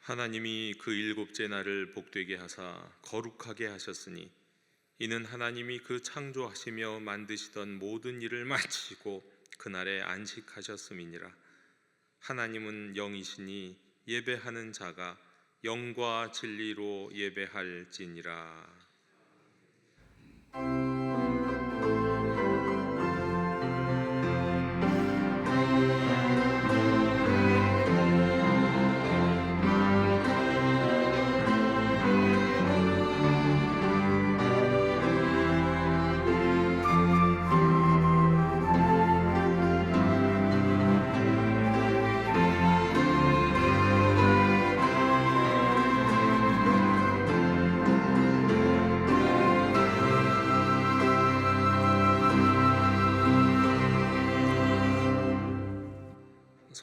하나님이 그 일곱째 날을 복되게 하사 거룩하게 하셨으니 이는 하나님이 그 창조하시며 만드시던 모든 일을 마치고 그날에 안식하셨음이니라. 하나님은 영이시니 예배하는 자가 영과 진리로 예배할지니라.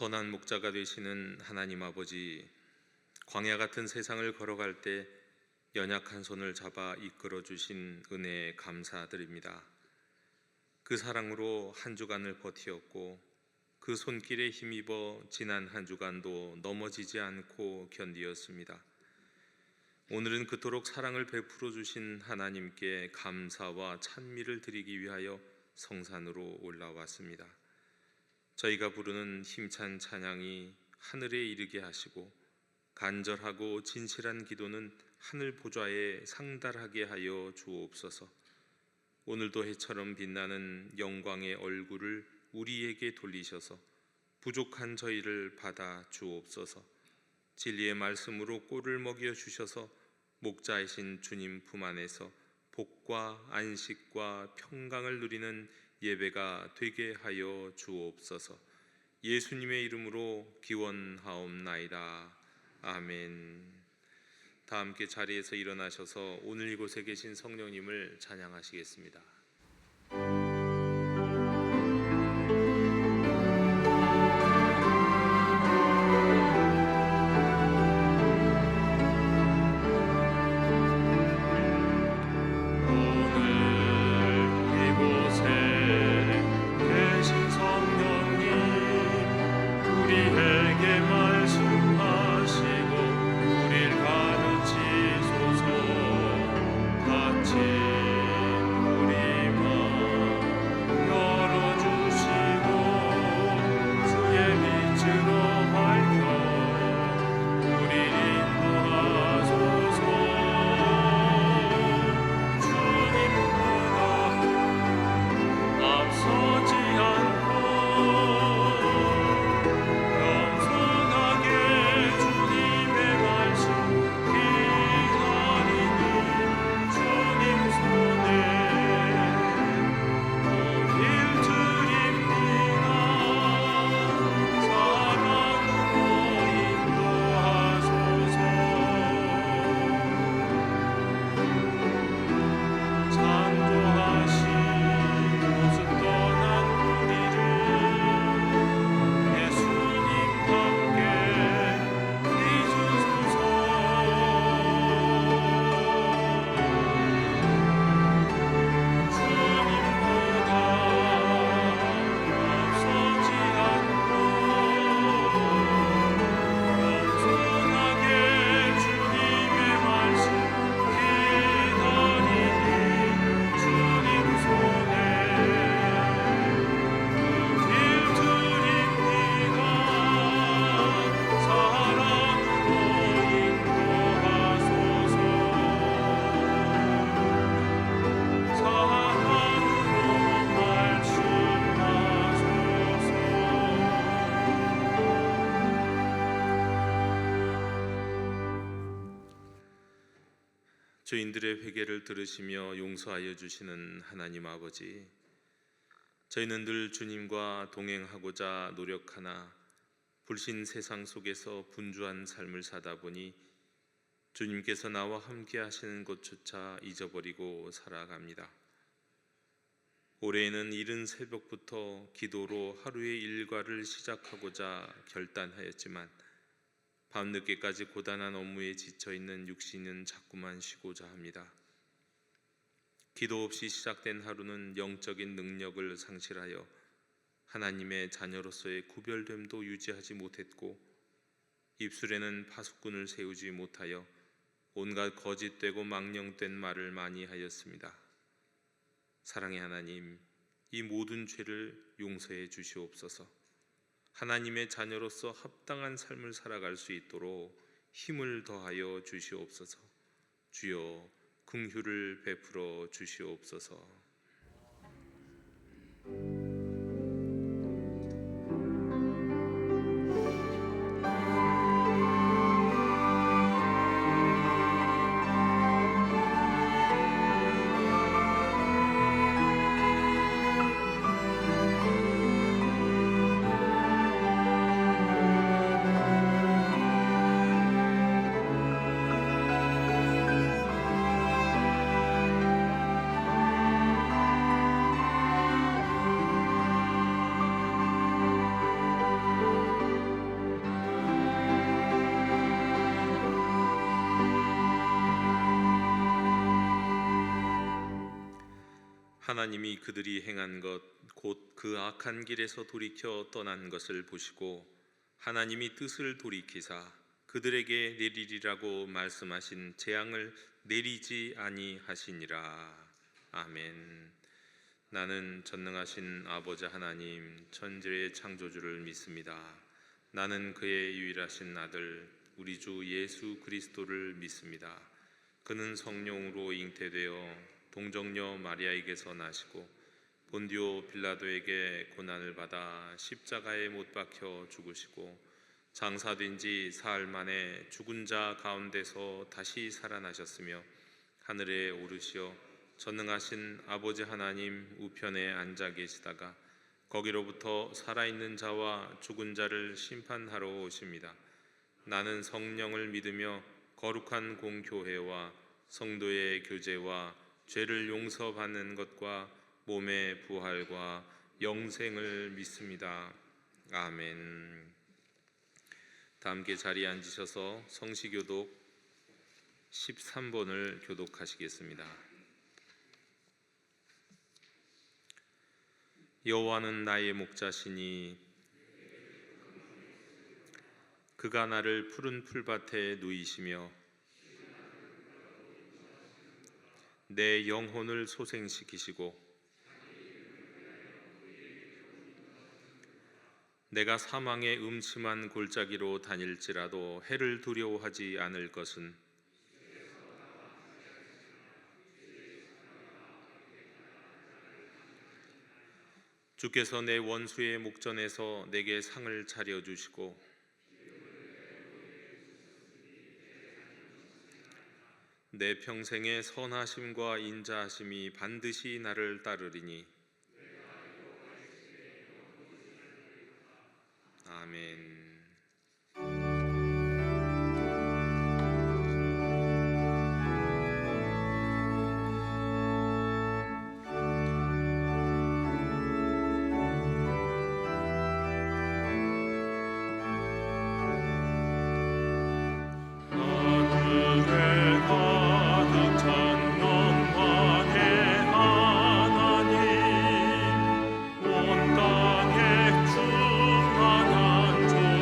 선한 목자가 되시는 하나님 아버지, 광야 같은 세상을 걸어갈 때 연약한 손을 잡아 이끌어 주신 은혜에 감사드립니다. 그 사랑으로 한 주간을 버티었고 그 손길에 힘입어 지난 한 주간도 넘어지지 않고 견디었습니다. 오늘은 그토록 사랑을 베풀어 주신 하나님께 감사와 찬미를 드리기 위하여 성산으로 올라왔습니다. 저희가 부르는 힘찬 찬양이 하늘에 이르게 하시고 간절하고 진실한 기도는 하늘 보좌에 상달하게 하여 주옵소서. 오늘도 해처럼 빛나는 영광의 얼굴을 우리에게 돌리셔서 부족한 저희를 받아 주옵소서. 진리의 말씀으로 꼴을 먹여 주셔서 목자이신 주님 품 안에서 복과 안식과 평강을 누리는 예배가 되게 하여 주옵소서. 예수님의 이름으로 기원하옵나이다. 아멘. 다 함께 자리에서 일어나셔서 오늘 이곳에 계신 성령님을 찬양하시겠습니다. 죄인들의 회개를 들으시며 용서하여 주시는 하나님 아버지, 저희는 늘 주님과 동행하고자 노력하나 불신 세상 속에서 분주한 삶을 사다 보니 주님께서 나와 함께 하시는 것조차 잊어버리고 살아갑니다. 올해에는 이른 새벽부터 기도로 하루의 일과를 시작하고자 결단하였지만 밤늦게까지 고단한 업무에 지쳐있는 육신은 자꾸만 쉬고자 합니다. 기도 없이 시작된 하루는 영적인 능력을 상실하여 하나님의 자녀로서의 구별됨도 유지하지 못했고 입술에는 파수꾼을 세우지 못하여 온갖 거짓되고 망령된 말을 많이 하였습니다. 사랑의 하나님, 이 모든 죄를 용서해 주시옵소서. 하나님의 자녀로서 합당한 삶을 살아갈 수 있도록 힘을 더하여 주시옵소서. 주여, 긍휼을 베풀어 주시옵소서. 하나님이 그들이 행한 것 곧 그 악한 길에서 돌이켜 떠난 것을 보시고 하나님이 뜻을 돌이키사 그들에게 내리리라고 말씀하신 재앙을 내리지 아니하시니라. 아멘. 나는 전능하신 아버지 하나님 천지의 창조주를 믿습니다. 나는 그의 유일하신 아들 우리 주 예수 그리스도를 믿습니다. 그는 성령으로 잉태되어 동정녀 마리아에게서 나시고 본디오 빌라도에게 고난을 받아 십자가에 못 박혀 죽으시고 장사된 지 사흘 만에 죽은 자 가운데서 다시 살아나셨으며 하늘에 오르시어 전능하신 아버지 하나님 우편에 앉아 계시다가 거기로부터 살아있는 자와 죽은 자를 심판하러 오십니다. 나는 성령을 믿으며 거룩한 공교회와 성도의 교제와 죄를 용서받는 것과 몸의 부활과 영생을 믿습니다. 아멘. 다 함께 자리에 앉으셔서 성시교독 13번을 교독하시겠습니다. 여호와는 나의 목자시니 그가 나를 푸른 풀밭에 누이시며 내 영혼을 소생시키시고 내가 사망의 음침한 골짜기로 다닐지라도 해를 두려워하지 않을 것은 주께서 내 원수의 목전에서 내게 상을 차려주시고 내 평생의 선하심과 인자하심이 반드시 나를 따르리니 아멘. 온 땅에 충만한 조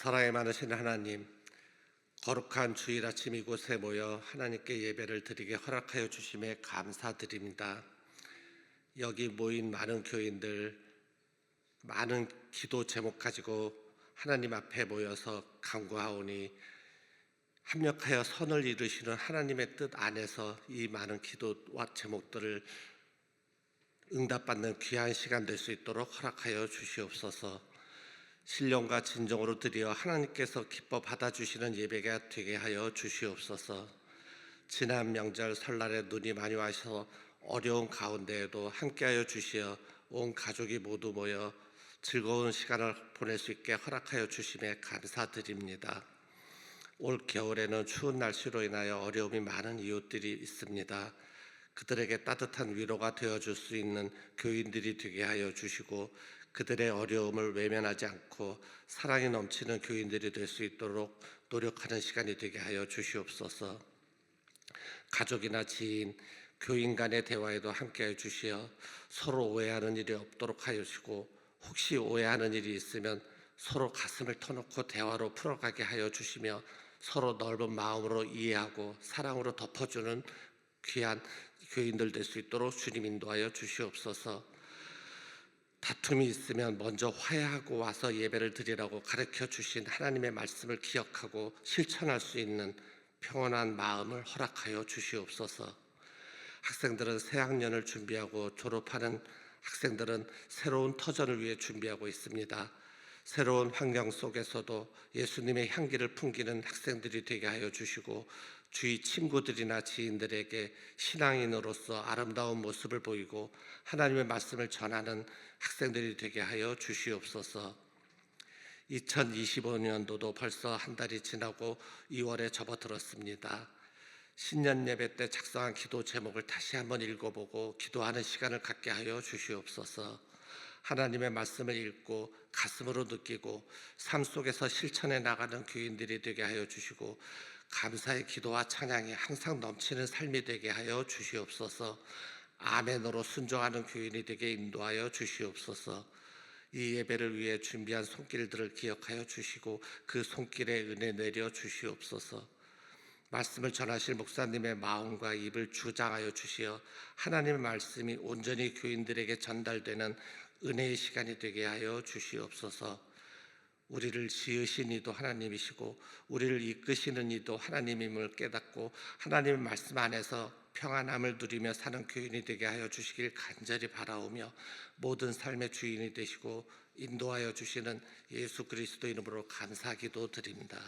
사랑이 많으신 하나님, 거룩한 주일 아침 이곳에 모여 하나님께 예배를 드리게 허락하여 주심에 감사드립니다. 여기 모인 많은 교인들, 많은 기도 제목 가지고 하나님 앞에 모여서 간구하오니 합력하여 선을 이루시는 하나님의 뜻 안에서 이 많은 기도와 제목들을 응답받는 귀한 시간 될 수 있도록 허락하여 주시옵소서. 신령과 진정으로 드려 하나님께서 기뻐 받아주시는 예배가 되게 하여 주시옵소서. 지난 명절 설날에 눈이 많이 와서 어려운 가운데에도 함께하여 주시어 온 가족이 모두 모여 즐거운 시간을 보낼 수 있게 허락하여 주심에 감사드립니다. 올 겨울에는 추운 날씨로 인하여 어려움이 많은 이웃들이 있습니다. 그들에게 따뜻한 위로가 되어줄 수 있는 교인들이 되게 하여 주시고 그들의 어려움을 외면하지 않고 사랑이 넘치는 교인들이 될 수 있도록 노력하는 시간이 되게 하여 주시옵소서. 가족이나 지인, 교인 간의 대화에도 함께해 주시어 서로 오해하는 일이 없도록 하여 주시고 혹시 오해하는 일이 있으면 서로 가슴을 터놓고 대화로 풀어가게 하여 주시며 서로 넓은 마음으로 이해하고 사랑으로 덮어주는 귀한 교인들 될 수 있도록 주님 인도하여 주시옵소서. 다툼이 있으면 먼저 화해하고 와서 예배를 드리라고 가르쳐 주신 하나님의 말씀을 기억하고 실천할 수 있는 평온한 마음을 허락하여 주시옵소서. 학생들은 새학년을 준비하고 졸업하는 학생들은 새로운 터전을 위해 준비하고 있습니다. 새로운 환경 속에서도 예수님의 향기를 풍기는 학생들이 되게 하여 주시고 주위 친구들이나 지인들에게 신앙인으로서 아름다운 모습을 보이고 하나님의 말씀을 전하는 학생들이 되게 하여 주시옵소서. 2025년도도 벌써 한 달이 지나고 2월에 접어들었습니다. 신년 예배 때 작성한 기도 제목을 다시 한번 읽어보고 기도하는 시간을 갖게 하여 주시옵소서. 하나님의 말씀을 읽고 가슴으로 느끼고 삶 속에서 실천해 나가는 교인들이 되게 하여 주시고 감사의 기도와 찬양이 항상 넘치는 삶이 되게 하여 주시옵소서. 아멘으로 순종하는 교인이 되게 인도하여 주시옵소서. 이 예배를 위해 준비한 손길들을 기억하여 주시고 그 손길에 은혜 내려 주시옵소서. 말씀을 전하실 목사님의 마음과 입을 주장하여 주시어 하나님의 말씀이 온전히 교인들에게 전달되는 은혜의 시간이 되게 하여 주시옵소서. 우리를 지으신 이도 하나님이시고 우리를 이끄시는 이도 하나님임을 깨닫고 하나님의 말씀 안에서 평안함을 누리며 사는 교인이 되게 하여 주시길 간절히 바라오며 모든 삶의 주인이 되시고 인도하여 주시는 예수 그리스도 이름으로 감사기도 드립니다.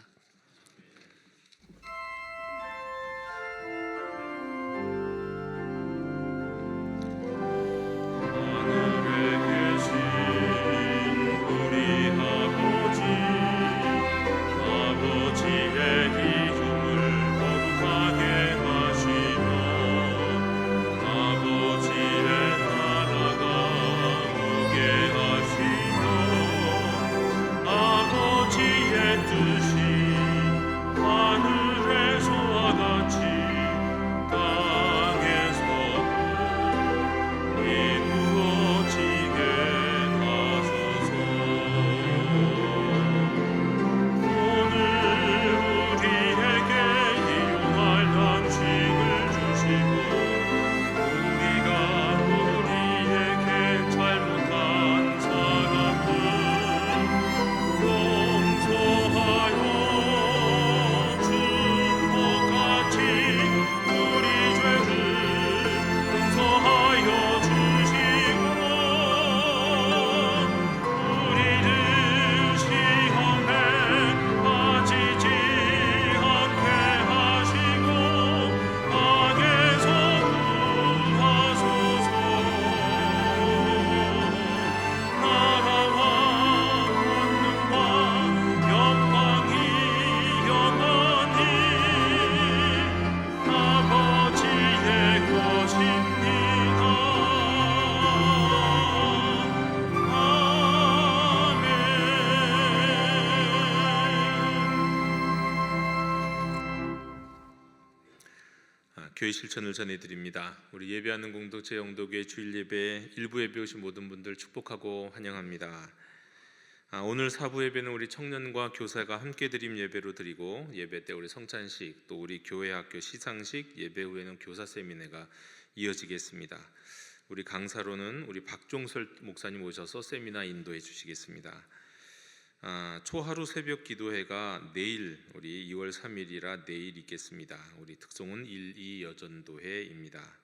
교회 실천을 전해드립니다. 우리 예배하는 공동체 영도교회 주일 예배 일부 예배 오신 모든 분들 축복하고 환영합니다. 오늘 사부 예배는 우리 청년과 교사가 함께 드림 예배로 드리고, 예배 때 우리 성찬식, 또 우리 교회 학교 시상식, 예배 후에는 교사 세미나가 이어지겠습니다. 우리 강사로는 우리 박종설 목사님 오셔서 세미나 인도해 주시겠습니다. 초하루 새벽 기도회가 내일 우리 2월 3일이라 내일 있겠습니다. 우리 특송은 1.2 여전도회입니다.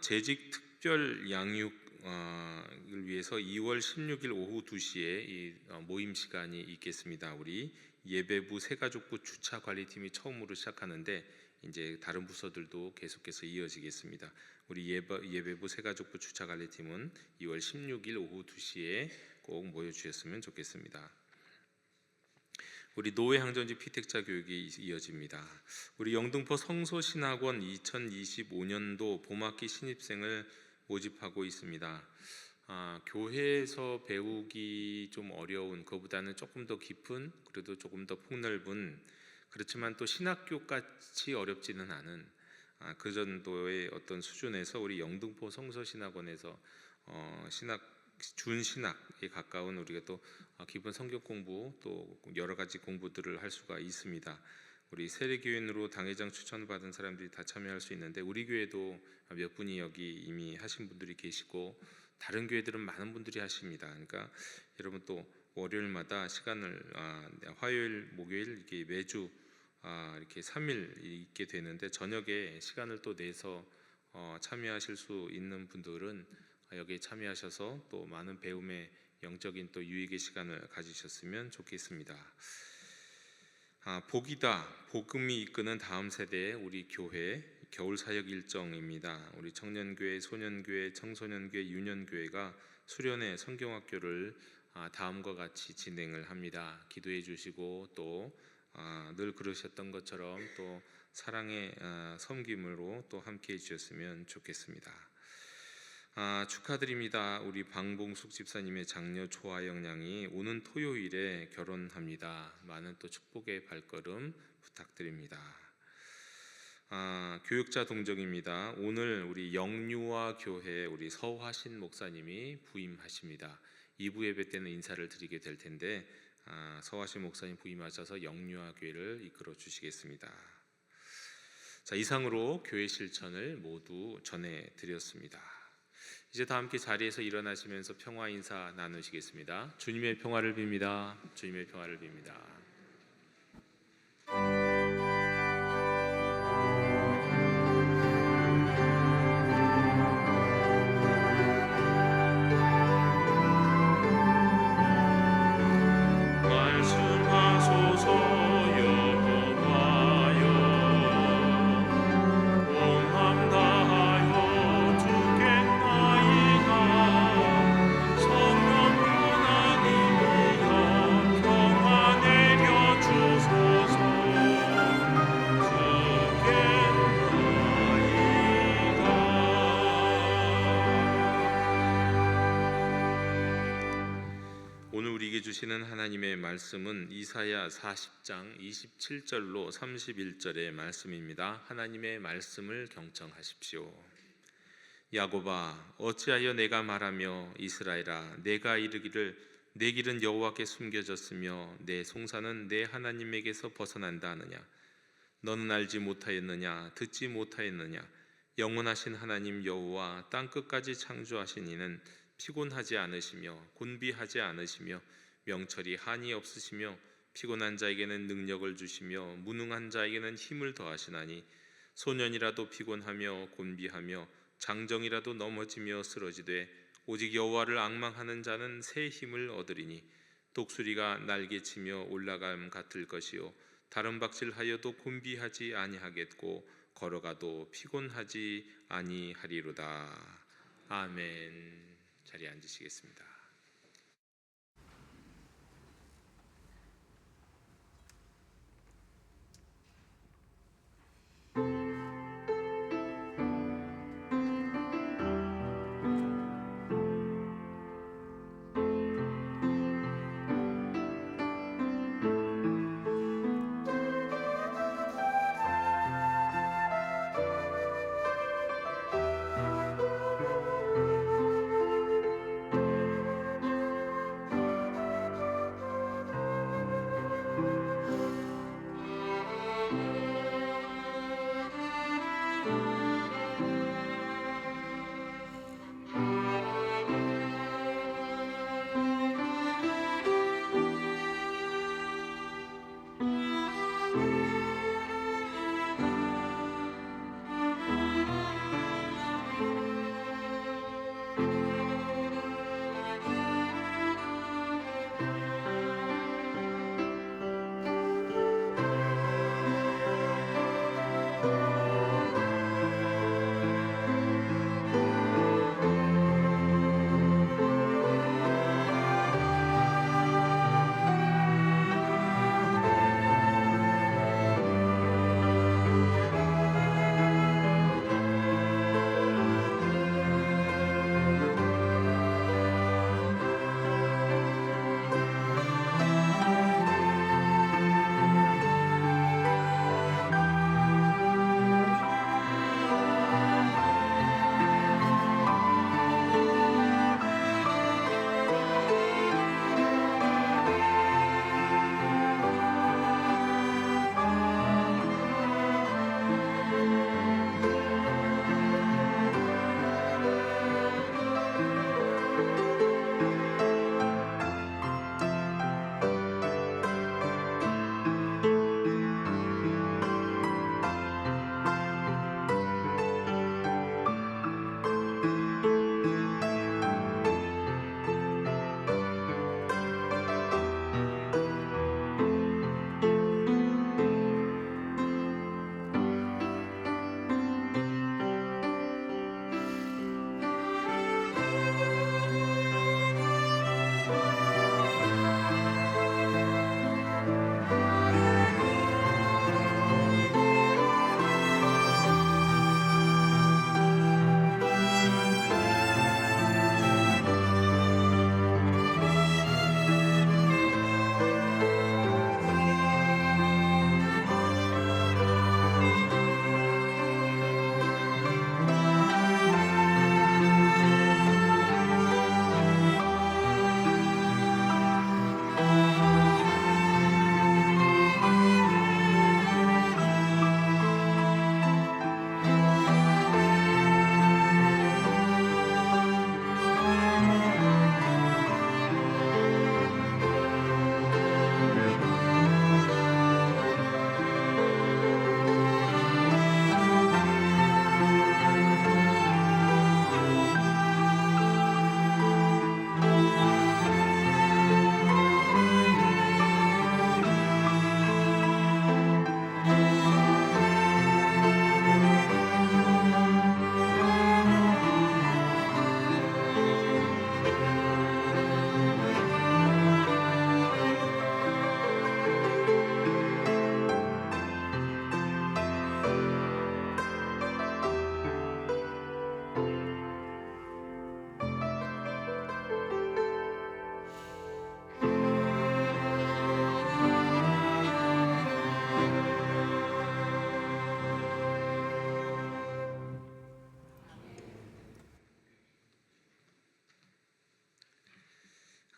재직 특별 양육을 위해서 2월 16일 오후 2시에 이 모임 시간이 있겠습니다. 우리 예배부 새가족부 주차 관리팀이 처음으로 시작하는데 이제 다른 부서들도 계속해서 이어지겠습니다. 우리 예배부 새가족부 주차 관리팀은 2월 16일 오후 2시에 꼭 모여주셨으면 좋겠습니다. 우리 노회 항전지 피택자 교육이 이어집니다. 우리 영등포 성소신학원 2025년도 봄학기 신입생을 모집하고 있습니다. 교회에서 배우기 좀 어려운, 그보다는 조금 더 깊은, 그래도 조금 더 폭넓은, 그렇지만 또 신학교같이 어렵지는 않은 그 정도의 어떤 수준에서 우리 영등포 성서신학원에서 준신학에 가까운 우리가 또 기본 성경 공부, 또 여러 가지 공부들을 할 수가 있습니다. 우리 세례교인으로 당회장 추천을 받은 사람들이 다 참여할 수 있는데, 우리 교회도 몇 분이 여기 이미 하신 분들이 계시고 다른 교회들은 많은 분들이 하십니다. 그러니까 여러분 또 월요일마다 시간을 화요일, 목요일 이렇게 매주 이렇게 3일 있게 되는데, 저녁에 시간을 또 내서 참여하실 수 있는 분들은 여기에 참여하셔서 또 많은 배움의 영적인 또 유익의 시간을 가지셨으면 좋겠습니다. 복이다, 복음이 이끄는 다음 세대의 우리 교회 겨울 사역 일정입니다. 우리 청년교회, 소년교회, 청소년교회, 유년교회가 수련회 성경학교를 다음과 같이 진행을 합니다. 기도해 주시고 또 늘 그러셨던 것처럼 또 사랑의 섬김으로 또 함께 해주셨으면 좋겠습니다. 축하드립니다. 우리 방봉숙 집사님의 장녀 조아영 양이 오는 토요일에 결혼합니다. 많은 또 축복의 발걸음 부탁드립니다. 교육자 동정입니다. 오늘 우리 영유아 교회 우리 서화신 목사님이 부임하십니다. 2부 예배 때는 인사를 드리게 될 텐데 서화신 목사님 부임하셔서 영유아 교회를 이끌어 주시겠습니다. 자, 이상으로 교회 실천을 모두 전해드렸습니다. 이제 다 함께 자리에서 일어나시면서 평화 인사 나누시겠습니다. 주님의 평화를 빕니다. 주님의 평화를 빕니다. 오늘 우리에게 주시는 하나님의 말씀은 이사야 40장 27절로 31절의 말씀입니다. 하나님의 말씀을 경청하십시오. 야곱아, 어찌하여 내가 말하며 이스라엘아, 내가 이르기를 내 길은 여호와께 숨겨졌으며 내 송사는 내 하나님에게서 벗어난다 하느냐? 너는 알지 못하였느냐? 듣지 못하였느냐? 영원하신 하나님 여호와 땅 끝까지 창조하신 이는 피곤하지 않으시며 곤비하지 않으시며 명철이 한이 없으시며 피곤한 자에게는 능력을 주시며 무능한 자에게는 힘을 더하시나니 소년이라도 피곤하며 곤비하며 장정이라도 넘어지며 쓰러지되 오직 여호와를 앙망하는 자는 새 힘을 얻으리니 독수리가 날개치며 올라감 같을 것이요 다른 박질하여도 곤비하지 아니하겠고 걸어가도 피곤하지 아니하리로다. 아멘. 자리에 앉으시겠습니다.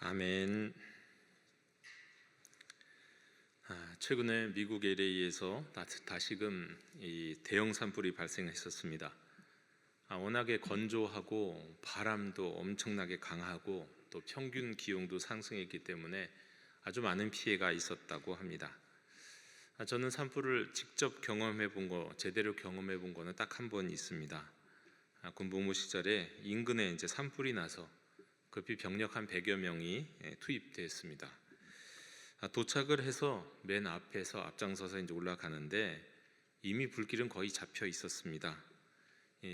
아멘. 최근에 미국 LA에서 다시금 이 대형 산불이 발생했었습니다. 워낙에 건조하고 바람도 엄청나게 강하고 또 평균 기온도 상승했기 때문에 아주 많은 피해가 있었다고 합니다. 저는 산불을 직접 제대로 경험해 본 거는 딱 한 번 있습니다. 군복무 시절에 인근에 이제 산불이 나서 급히 병력 한 100여 명이 투입됐습니다. 도착을 해서 맨 앞에서 앞장서서 이제 올라가는데 이미 불길은 거의 잡혀 있었습니다.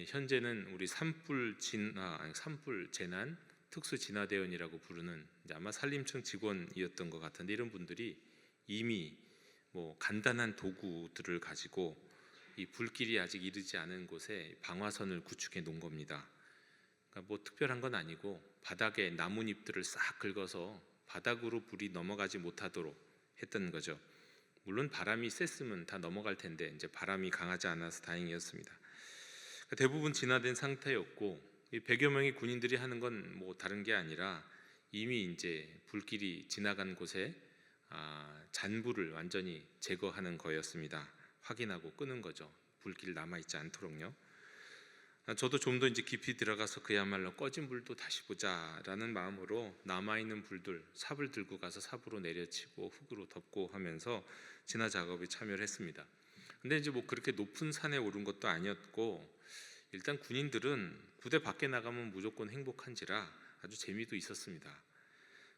현재는 우리 산불 재난 특수 진화대원이라고 부르는 이제 아마 산림청 직원이었던 것 같은데, 이런 분들이 이미 간단한 도구들을 가지고 이 불길이 아직 이르지 않은 곳에 방화선을 구축해 놓은 겁니다. 그러니까 특별한 건 아니고 바닥에 나뭇잎들을 싹 긁어서 바닥으로 불이 넘어가지 못하도록 했던 거죠. 물론 바람이 셌으면 다 넘어갈 텐데 이제 바람이 강하지 않아서 다행이었습니다. 그러니까 대부분 진화된 상태였고, 이 100여 명의 군인들이 하는 건 다른 게 아니라 이미 이제 불길이 지나간 곳에 잔불을 완전히 제거하는 거였습니다. 확인하고 끄는 거죠. 불길 남아 있지 않도록요. 저도 좀 더 이제 깊이 들어가서 그야말로 꺼진 불도 다시 보자라는 마음으로 남아 있는 불들 삽을 들고 가서 삽으로 내려치고 흙으로 덮고 하면서 진화 작업에 참여를 했습니다. 근데 이제 그렇게 높은 산에 오른 것도 아니었고, 일단 군인들은 부대 밖에 나가면 무조건 행복한지라 아주 재미도 있었습니다.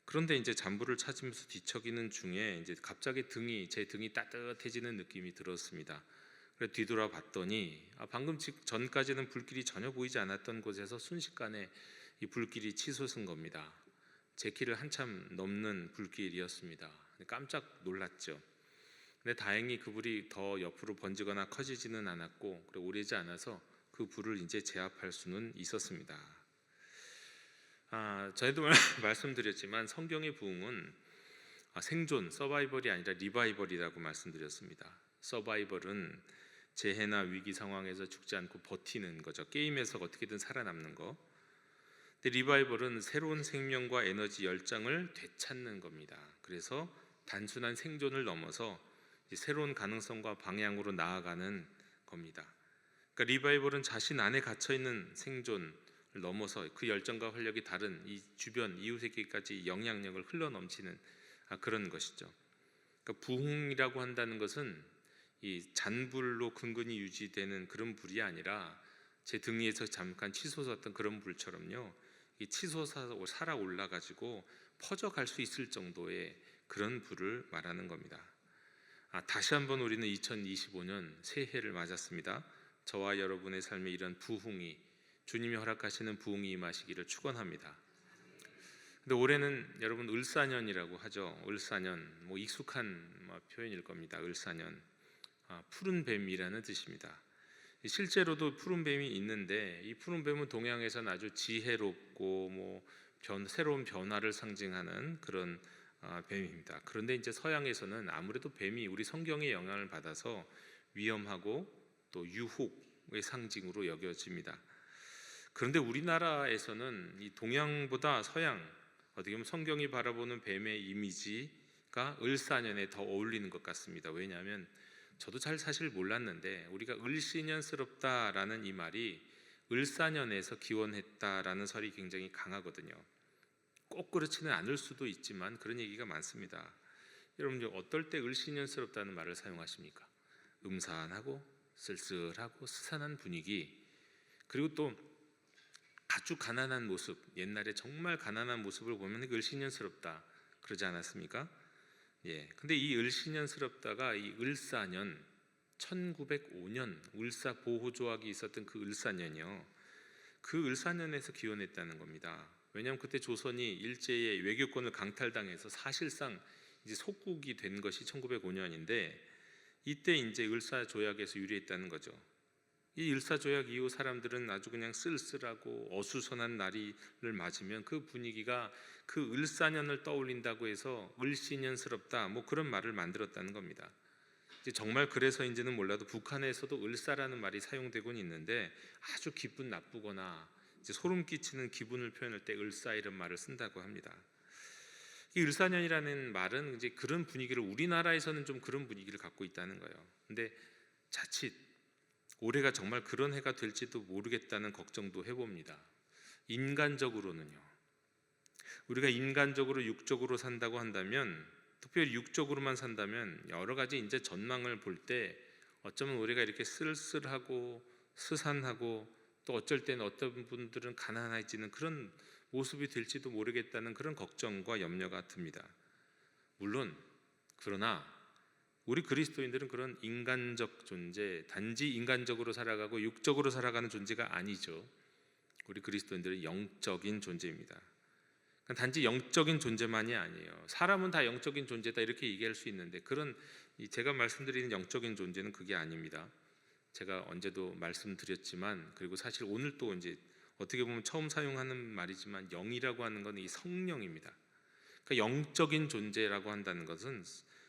그런데 이제 잔불을 찾으면서 뒤척이는 중에 이제 갑자기 제 등이 따뜻해지는 느낌이 들었습니다. 그래서 뒤돌아봤더니 방금 전까지는 불길이 전혀 보이지 않았던 곳에서 순식간에 이 불길이 치솟은 겁니다. 제 키를 한참 넘는 불길이었습니다. 깜짝 놀랐죠. 근데 다행히 그 불이 더 옆으로 번지거나 커지지는 않았고, 그리고 오래지 않아서 그 불을 이제 제압할 수는 있었습니다. 전에도 말씀드렸지만 성경의 부흥은 생존, 서바이벌이 아니라 리바이벌이라고 말씀드렸습니다. 서바이벌은 재해나 위기 상황에서 죽지 않고 버티는 거죠. 게임에서 어떻게든 살아남는 거. 근데 리바이벌은 새로운 생명과 에너지 열정을 되찾는 겁니다. 그래서 단순한 생존을 넘어서 새로운 가능성과 방향으로 나아가는 겁니다. 그러니까 리바이벌은 자신 안에 갇혀있는 생존을 넘어서 그 열정과 활력이 다른 이 주변 이웃에게까지 영향력을 흘러넘치는 그런 것이죠. 그러니까 부흥이라고 한다는 것은 이 잔불로 근근히 유지되는 그런 불이 아니라 제 등 위에서 잠깐 치솟았던 그런 불처럼요, 이 치솟아 살아 올라가지고 퍼져갈 수 있을 정도의 그런 불을 말하는 겁니다. 다시 한번 우리는 2025년 새해를 맞았습니다. 저와 여러분의 삶에 이런 부흥이, 주님이 허락하시는 부흥이 임하시기를 축원합니다. 근데 올해는 여러분 을사년이라고 하죠. 을사년, 익숙한 표현일 겁니다. 을사년, 푸른 뱀이라는 뜻입니다. 실제로도 푸른 뱀이 있는데, 이 푸른 뱀은 동양에서는 아주 지혜롭고 새로운 변화를 상징하는 그런 뱀입니다. 그런데 이제 서양에서는 아무래도 뱀이 우리 성경의 영향을 받아서 위험하고 또 유혹의 상징으로 여겨집니다. 그런데 우리나라에서는 이 동양보다 서양, 어떻게 보면 성경이 바라보는 뱀의 이미지가 을사년에 더 어울리는 것 같습니다. 왜냐하면 저도 사실 몰랐는데, 우리가 을씨년스럽다라는 이 말이 을사년에서 기원했다라는 설이 굉장히 강하거든요. 꼭 그렇지는 않을 수도 있지만 그런 얘기가 많습니다. 여러분, 어떨 때 을씨년스럽다는 말을 사용하십니까? 음산하고 쓸쓸하고 스산한 분위기, 그리고 또 아주 가난한 모습, 옛날에 정말 가난한 모습을 보면 을씨년스럽다 그러지 않았습니까? 근데 이 을씨년스럽다가 이 을사년, 1905년 을사 보호조약이 있었던 그 을사년이요, 그 을사년에서 기원했다는 겁니다. 왜냐하면 그때 조선이 일제의 외교권을 강탈당해서 사실상 이제 속국이 된 것이 1905년인데, 이때 이제 을사조약에서 유래했다는 거죠. 이 을사조약 이후 사람들은 아주 그냥 쓸쓸하고 어수선한 날을 맞으면 그 분위기가 그 을사년을 떠올린다고 해서 을씨년스럽다 그런 말을 만들었다는 겁니다. 이제 정말 그래서인지는 몰라도 북한에서도 을사라는 말이 사용되곤 있는데, 아주 기분 나쁘거나 이제 소름 끼치는 기분을 표현할 때 을사 이런 말을 쓴다고 합니다. 이 을사년이라는 말은 이제 그런 분위기를, 우리나라에서는 좀 그런 분위기를 갖고 있다는 거예요. 근데 자칫 올해가 정말 그런 해가 될지도 모르겠다는 걱정도 해봅니다. 인간적으로는요. 우리가 인간적으로 육적으로 산다고 한다면, 특별히 육적으로만 산다면 여러 가지 이제 전망을 볼 때 어쩌면 올해가 이렇게 쓸쓸하고 스산하고 또 어쩔 때는 어떤 분들은 가난해지는 그런 모습이 될지도 모르겠다는 그런 걱정과 염려가 듭니다. 물론 그러나 우리 그리스도인들은 그런 인간적 존재, 단지 인간적으로 살아가고 육적으로 살아가는 존재가 아니죠. 우리 그리스도인들은 영적인 존재입니다. 단지 영적인 존재만이 아니에요. 사람은 다 영적인 존재다 이렇게 얘기할 수 있는데, 그런 제가 말씀드리는 영적인 존재는 그게 아닙니다. 제가 언제도 말씀드렸지만, 그리고 사실 오늘 또 이제 어떻게 보면 처음 사용하는 말이지만, 영이라고 하는 것은 이 성령입니다. 그러니까 영적인 존재라고 한다는 것은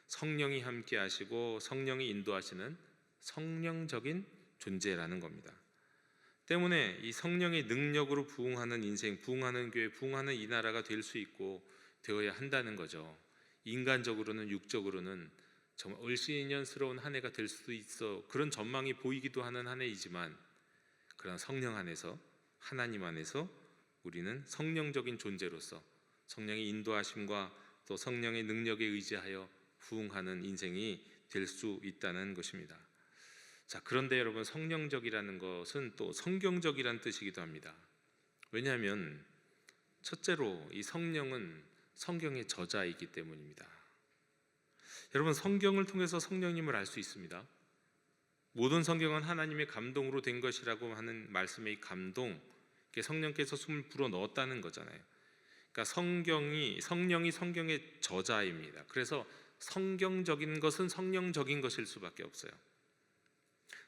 성령이 함께 하시고 성령이 인도하시는 성령적인 존재라는 겁니다. 때문에 이 성령의 능력으로 부흥하는 인생, 부흥하는 교회, 부흥하는 이 나라가 될 수 있고 되어야 한다는 거죠. 인간적으로는, 육적으로는 정말 을씨년스러운 한 해가 될 수도 있어, 그런 전망이 보이기도 하는 한 해이지만, 그러나 성령 안에서, 하나님 안에서 우리는 성령적인 존재로서 성령의 인도하심과 또 성령의 능력에 의지하여 부흥하는 인생이 될 수 있다는 것입니다. 자, 그런데 여러분, 성령적이라는 것은 또 성경적이라는 뜻이기도 합니다. 왜냐하면 첫째로 이 성령은 성경의 저자이기 때문입니다. 여러분, 성경을 통해서 성령님을 알 수 있습니다. 모든 성경은 하나님의 감동으로 된 것이라고 하는 말씀의 이 감동, 성령께서 숨을 불어 넣었다는 거잖아요. 그러니까 성령이 성경의 저자입니다. 그래서 성경적인 것은 성령적인 것일 수밖에 없어요.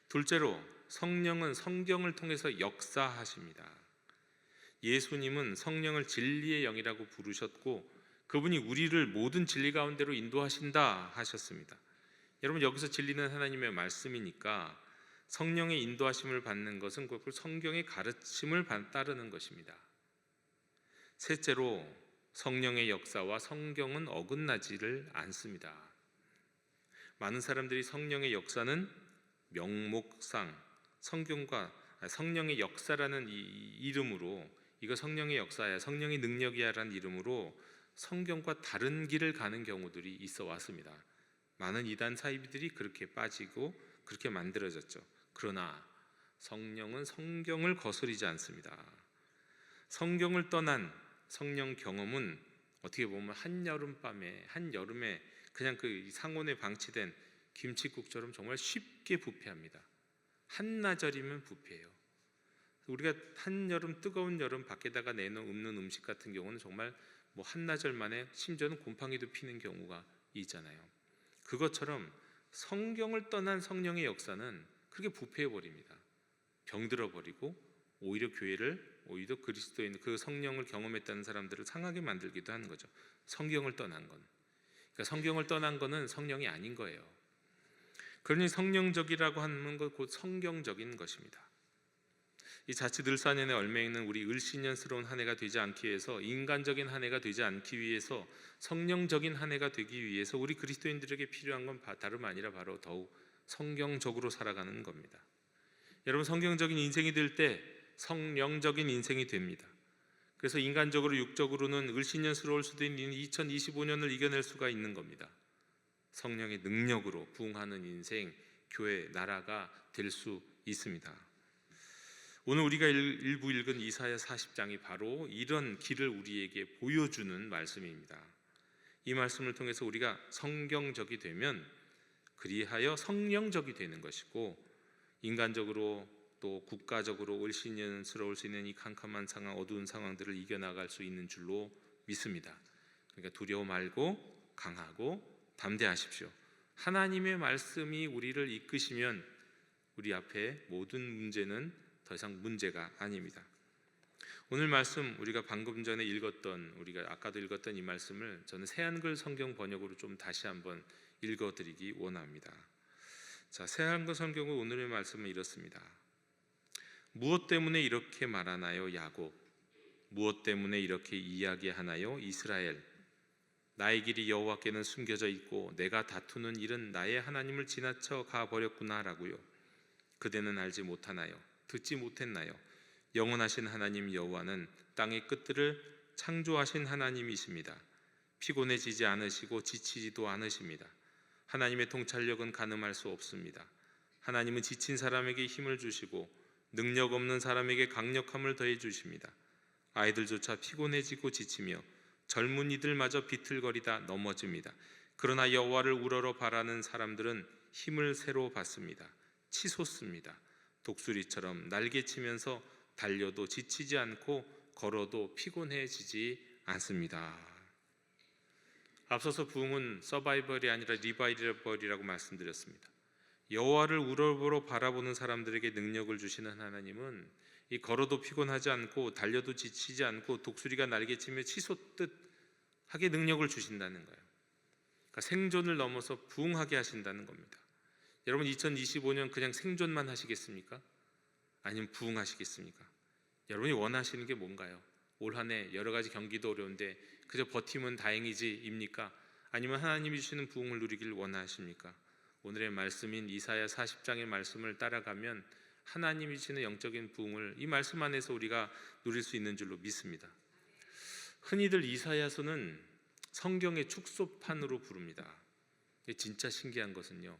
둘째로, 성령은 성경을 통해서 역사하십니다. 예수님은 성령을 진리의 영이라고 부르셨고, 그분이 우리를 모든 진리 가운데로 인도하신다 하셨습니다. 여러분, 여기서 진리는 하나님의 말씀이니까 성령의 인도하심을 받는 것은 그 성경의 가르침을 따르는 것입니다. 셋째로, 성령의 역사와 성경은 어긋나지를 않습니다. 많은 사람들이 성령의 역사는 명목상 성경과 성령의 역사라는 이 이름으로, 이거 성령의 역사야, 성령의 능력이야 라는 이름으로 성경과 다른 길을 가는 경우들이 있어 왔습니다. 많은 이단 사이비들이 그렇게 빠지고 그렇게 만들어졌죠. 그러나 성령은 성경을 거스르지 않습니다. 성경을 떠난 성령 경험은 어떻게 보면 한여름밤에, 한여름에 그냥 그 상온에 방치된 김칫국처럼 정말 쉽게 부패합니다. 한나절이면 부패해요. 우리가 한여름, 뜨거운 여름 밖에다가 내놓는 음식 같은 경우는 정말 뭐 한나절 만에 심지어는 곰팡이도 피는 경우가 있잖아요. 그것처럼 성경을 떠난 성령의 역사는 그렇게 부패해버립니다. 병들어버리고 오히려 교회를, 오히려 그리스도인, 그 성령을 경험했다는 사람들을 상하게 만들기도 하는 거죠. 성경을 떠난 건. 그러니까 성경을 떠난 거는 성령이 아닌 거예요. 그러니 성령적이라고 하는 것 곧 성경적인 것입니다. 이 자칫 을사년에 얽매이는 우리 을씨년스러운 한 해가 되지 않기 위해서, 인간적인 한 해가 되지 않기 위해서, 성령적인 한 해가 되기 위해서 우리 그리스도인들에게 필요한 건 다름 아니라 바로 더욱 성경적으로 살아가는 겁니다. 여러분, 성경적인 인생이 될 때 성령적인 인생이 됩니다. 그래서 인간적으로, 육적으로는 을씨년스러울 수도 있는 2025년을 이겨낼 수가 있는 겁니다. 성령의 능력으로 부흥하는 인생, 교회, 나라가 될 수 있습니다. 오늘 우리가 일부 읽은 이사야 40장이 바로 이런 길을 우리에게 보여주는 말씀입니다. 이 말씀을 통해서 우리가 성경적이 되면 그리하여 성령적이 되는 것이고, 인간적으로 또 국가적으로 을씨년스러울 수 있는 이 캄캄한 상황, 어두운 상황들을 이겨나갈 수 있는 줄로 믿습니다. 그러니까 두려워 말고 강하고 담대하십시오. 하나님의 말씀이 우리를 이끄시면 우리 앞에 모든 문제는 더 이상 문제가 아닙니다. 오늘 말씀, 우리가 방금 전에 읽었던, 우리가 아까도 읽었던 이 말씀을 저는 새한글 성경 번역으로 좀 다시 한번 읽어드리기 원합니다. 자, 새한글 성경의 오늘의 말씀은 이렇습니다. 무엇 때문에 이렇게 말하나요, 야곱? 무엇 때문에 이렇게 이야기하나요, 이스라엘? 나의 길이 여호와께는 숨겨져 있고 내가 다투는 일은 나의 하나님을 지나쳐 가버렸구나라고요. 그대는 알지 못하나요? 듣지 못했나요? 영원하신 하나님 여호와는 땅의 끝들을 창조하신 하나님이십니다. 피곤해지지 않으시고 지치지도 않으십니다. 하나님의 통찰력은 가늠할 수 없습니다. 하나님은 지친 사람에게 힘을 주시고 능력 없는 사람에게 강력함을 더해 주십니다. 아이들조차 피곤해지고 지치며 젊은이들마저 비틀거리다 넘어집니다. 그러나 여호와를 우러러 바라는 사람들은 힘을 새로 받습니다. 치솟습니다. 독수리처럼 날개치면서 달려도 지치지 않고 걸어도 피곤해지지 않습니다. 앞서서 부흥은 서바이벌이 아니라 리바이벌이라고 말씀드렸습니다. 여호와를 우러러 바라보는 사람들에게 능력을 주시는 하나님은 이 걸어도 피곤하지 않고 달려도 지치지 않고 독수리가 날개치며 치솟듯 하게 능력을 주신다는 거예요. 그러니까 생존을 넘어서 부흥하게 하신다는 겁니다. 여러분 2025년 그냥 생존만 하시겠습니까? 아니면 부흥하시겠습니까? 여러분이 원하시는 게 뭔가요? 올 한 해 여러 가지 경기도 어려운데 그저 버티면 다행이지입니까? 아니면 하나님이 주시는 부흥을 누리길 원하십니까? 오늘의 말씀인 이사야 40장의 말씀을 따라가면 하나님이 주시는 영적인 부흥을 이 말씀 안에서 우리가 누릴 수 있는 줄로 믿습니다. 흔히들 이사야서는 성경의 축소판으로 부릅니다. 진짜 신기한 것은요,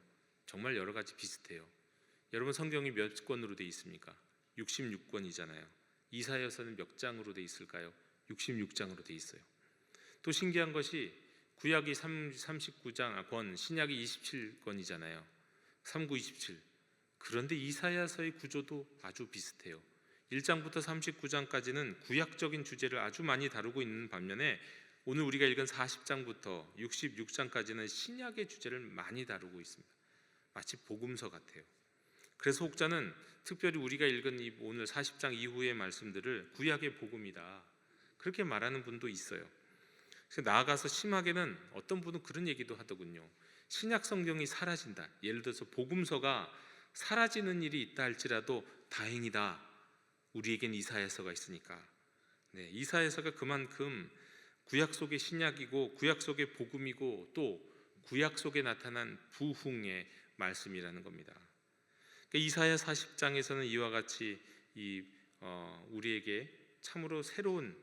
정말 여러 가지 비슷해요. 여러분 성경이 몇 권으로 되어 있습니까? 66권이잖아요. 이사야서는 몇 장으로 되어 있을까요? 66장으로 되어 있어요. 또 신기한 것이 구약이 39권, 신약이 27권이잖아요. 39, 27. 그런데 이사야서의 구조도 아주 비슷해요. 1장부터 39장까지는 구약적인 주제를 아주 많이 다루고 있는 반면에 오늘 우리가 읽은 40장부터 66장까지는 신약의 주제를 많이 다루고 있습니다. 마치 복음서 같아요. 그래서 혹자는 특별히 우리가 읽은 이 오늘 40장 이후의 말씀들을 구약의 복음이다 그렇게 말하는 분도 있어요. 그래서 나아가서 심하게는 어떤 분은 그런 얘기도 하더군요. 신약 성경이 사라진다. 예를 들어서 복음서가 사라지는 일이 있다 할지라도 다행이다. 우리에겐 이사야서가 있으니까. 네, 이사야서가 그만큼 구약 속의 신약이고 구약 속의 복음이고 또 구약 속에 나타난 부흥의 말씀이라는 겁니다. 그러니까 이사야 40장에서는 이와 같이 우리에게 참으로 새로운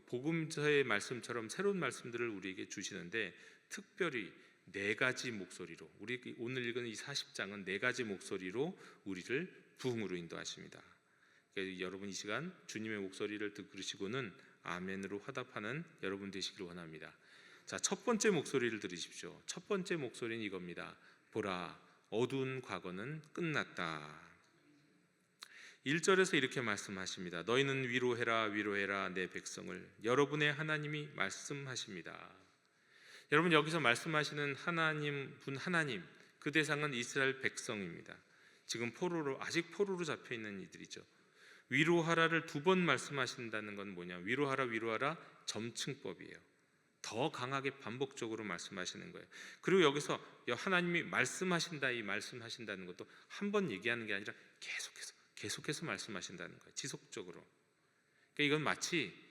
복음서의 말씀처럼 새로운 말씀들을 우리에게 주시는데 특별히 네 가지 목소리로 우리 오늘 읽은 이 40장은 네 가지 목소리로 우리를 부흥으로 인도하십니다. 그러니까 여러분 이 시간 주님의 목소리를 들으시고는 아멘으로 화답하는 여러분 되시기를 원합니다. 자, 첫 번째 목소리를 들으십시오. 첫 번째 목소리는 이겁니다. 보라, 어두운 과거는 끝났다. 1절에서 이렇게 말씀하십니다. 너희는 위로해라 위로해라 내 백성을. 여러분의 하나님이 말씀하십니다. 여러분 여기서 말씀하시는 하나님 그 대상은 이스라엘 백성입니다. 지금 아직 포로로 잡혀 있는 이들이죠. 위로하라를 두 번 말씀하신다는 건 뭐냐? 위로하라 점층법이에요. 더 강하게 반복적으로 말씀하시는 거예요. 그리고 여기서 하나님이 말씀하신다 이 말씀하신다는 것도 한 번 얘기하는 게 아니라 계속해서 말씀하신다는 거예요. 지속적으로. 그러니까 이건 마치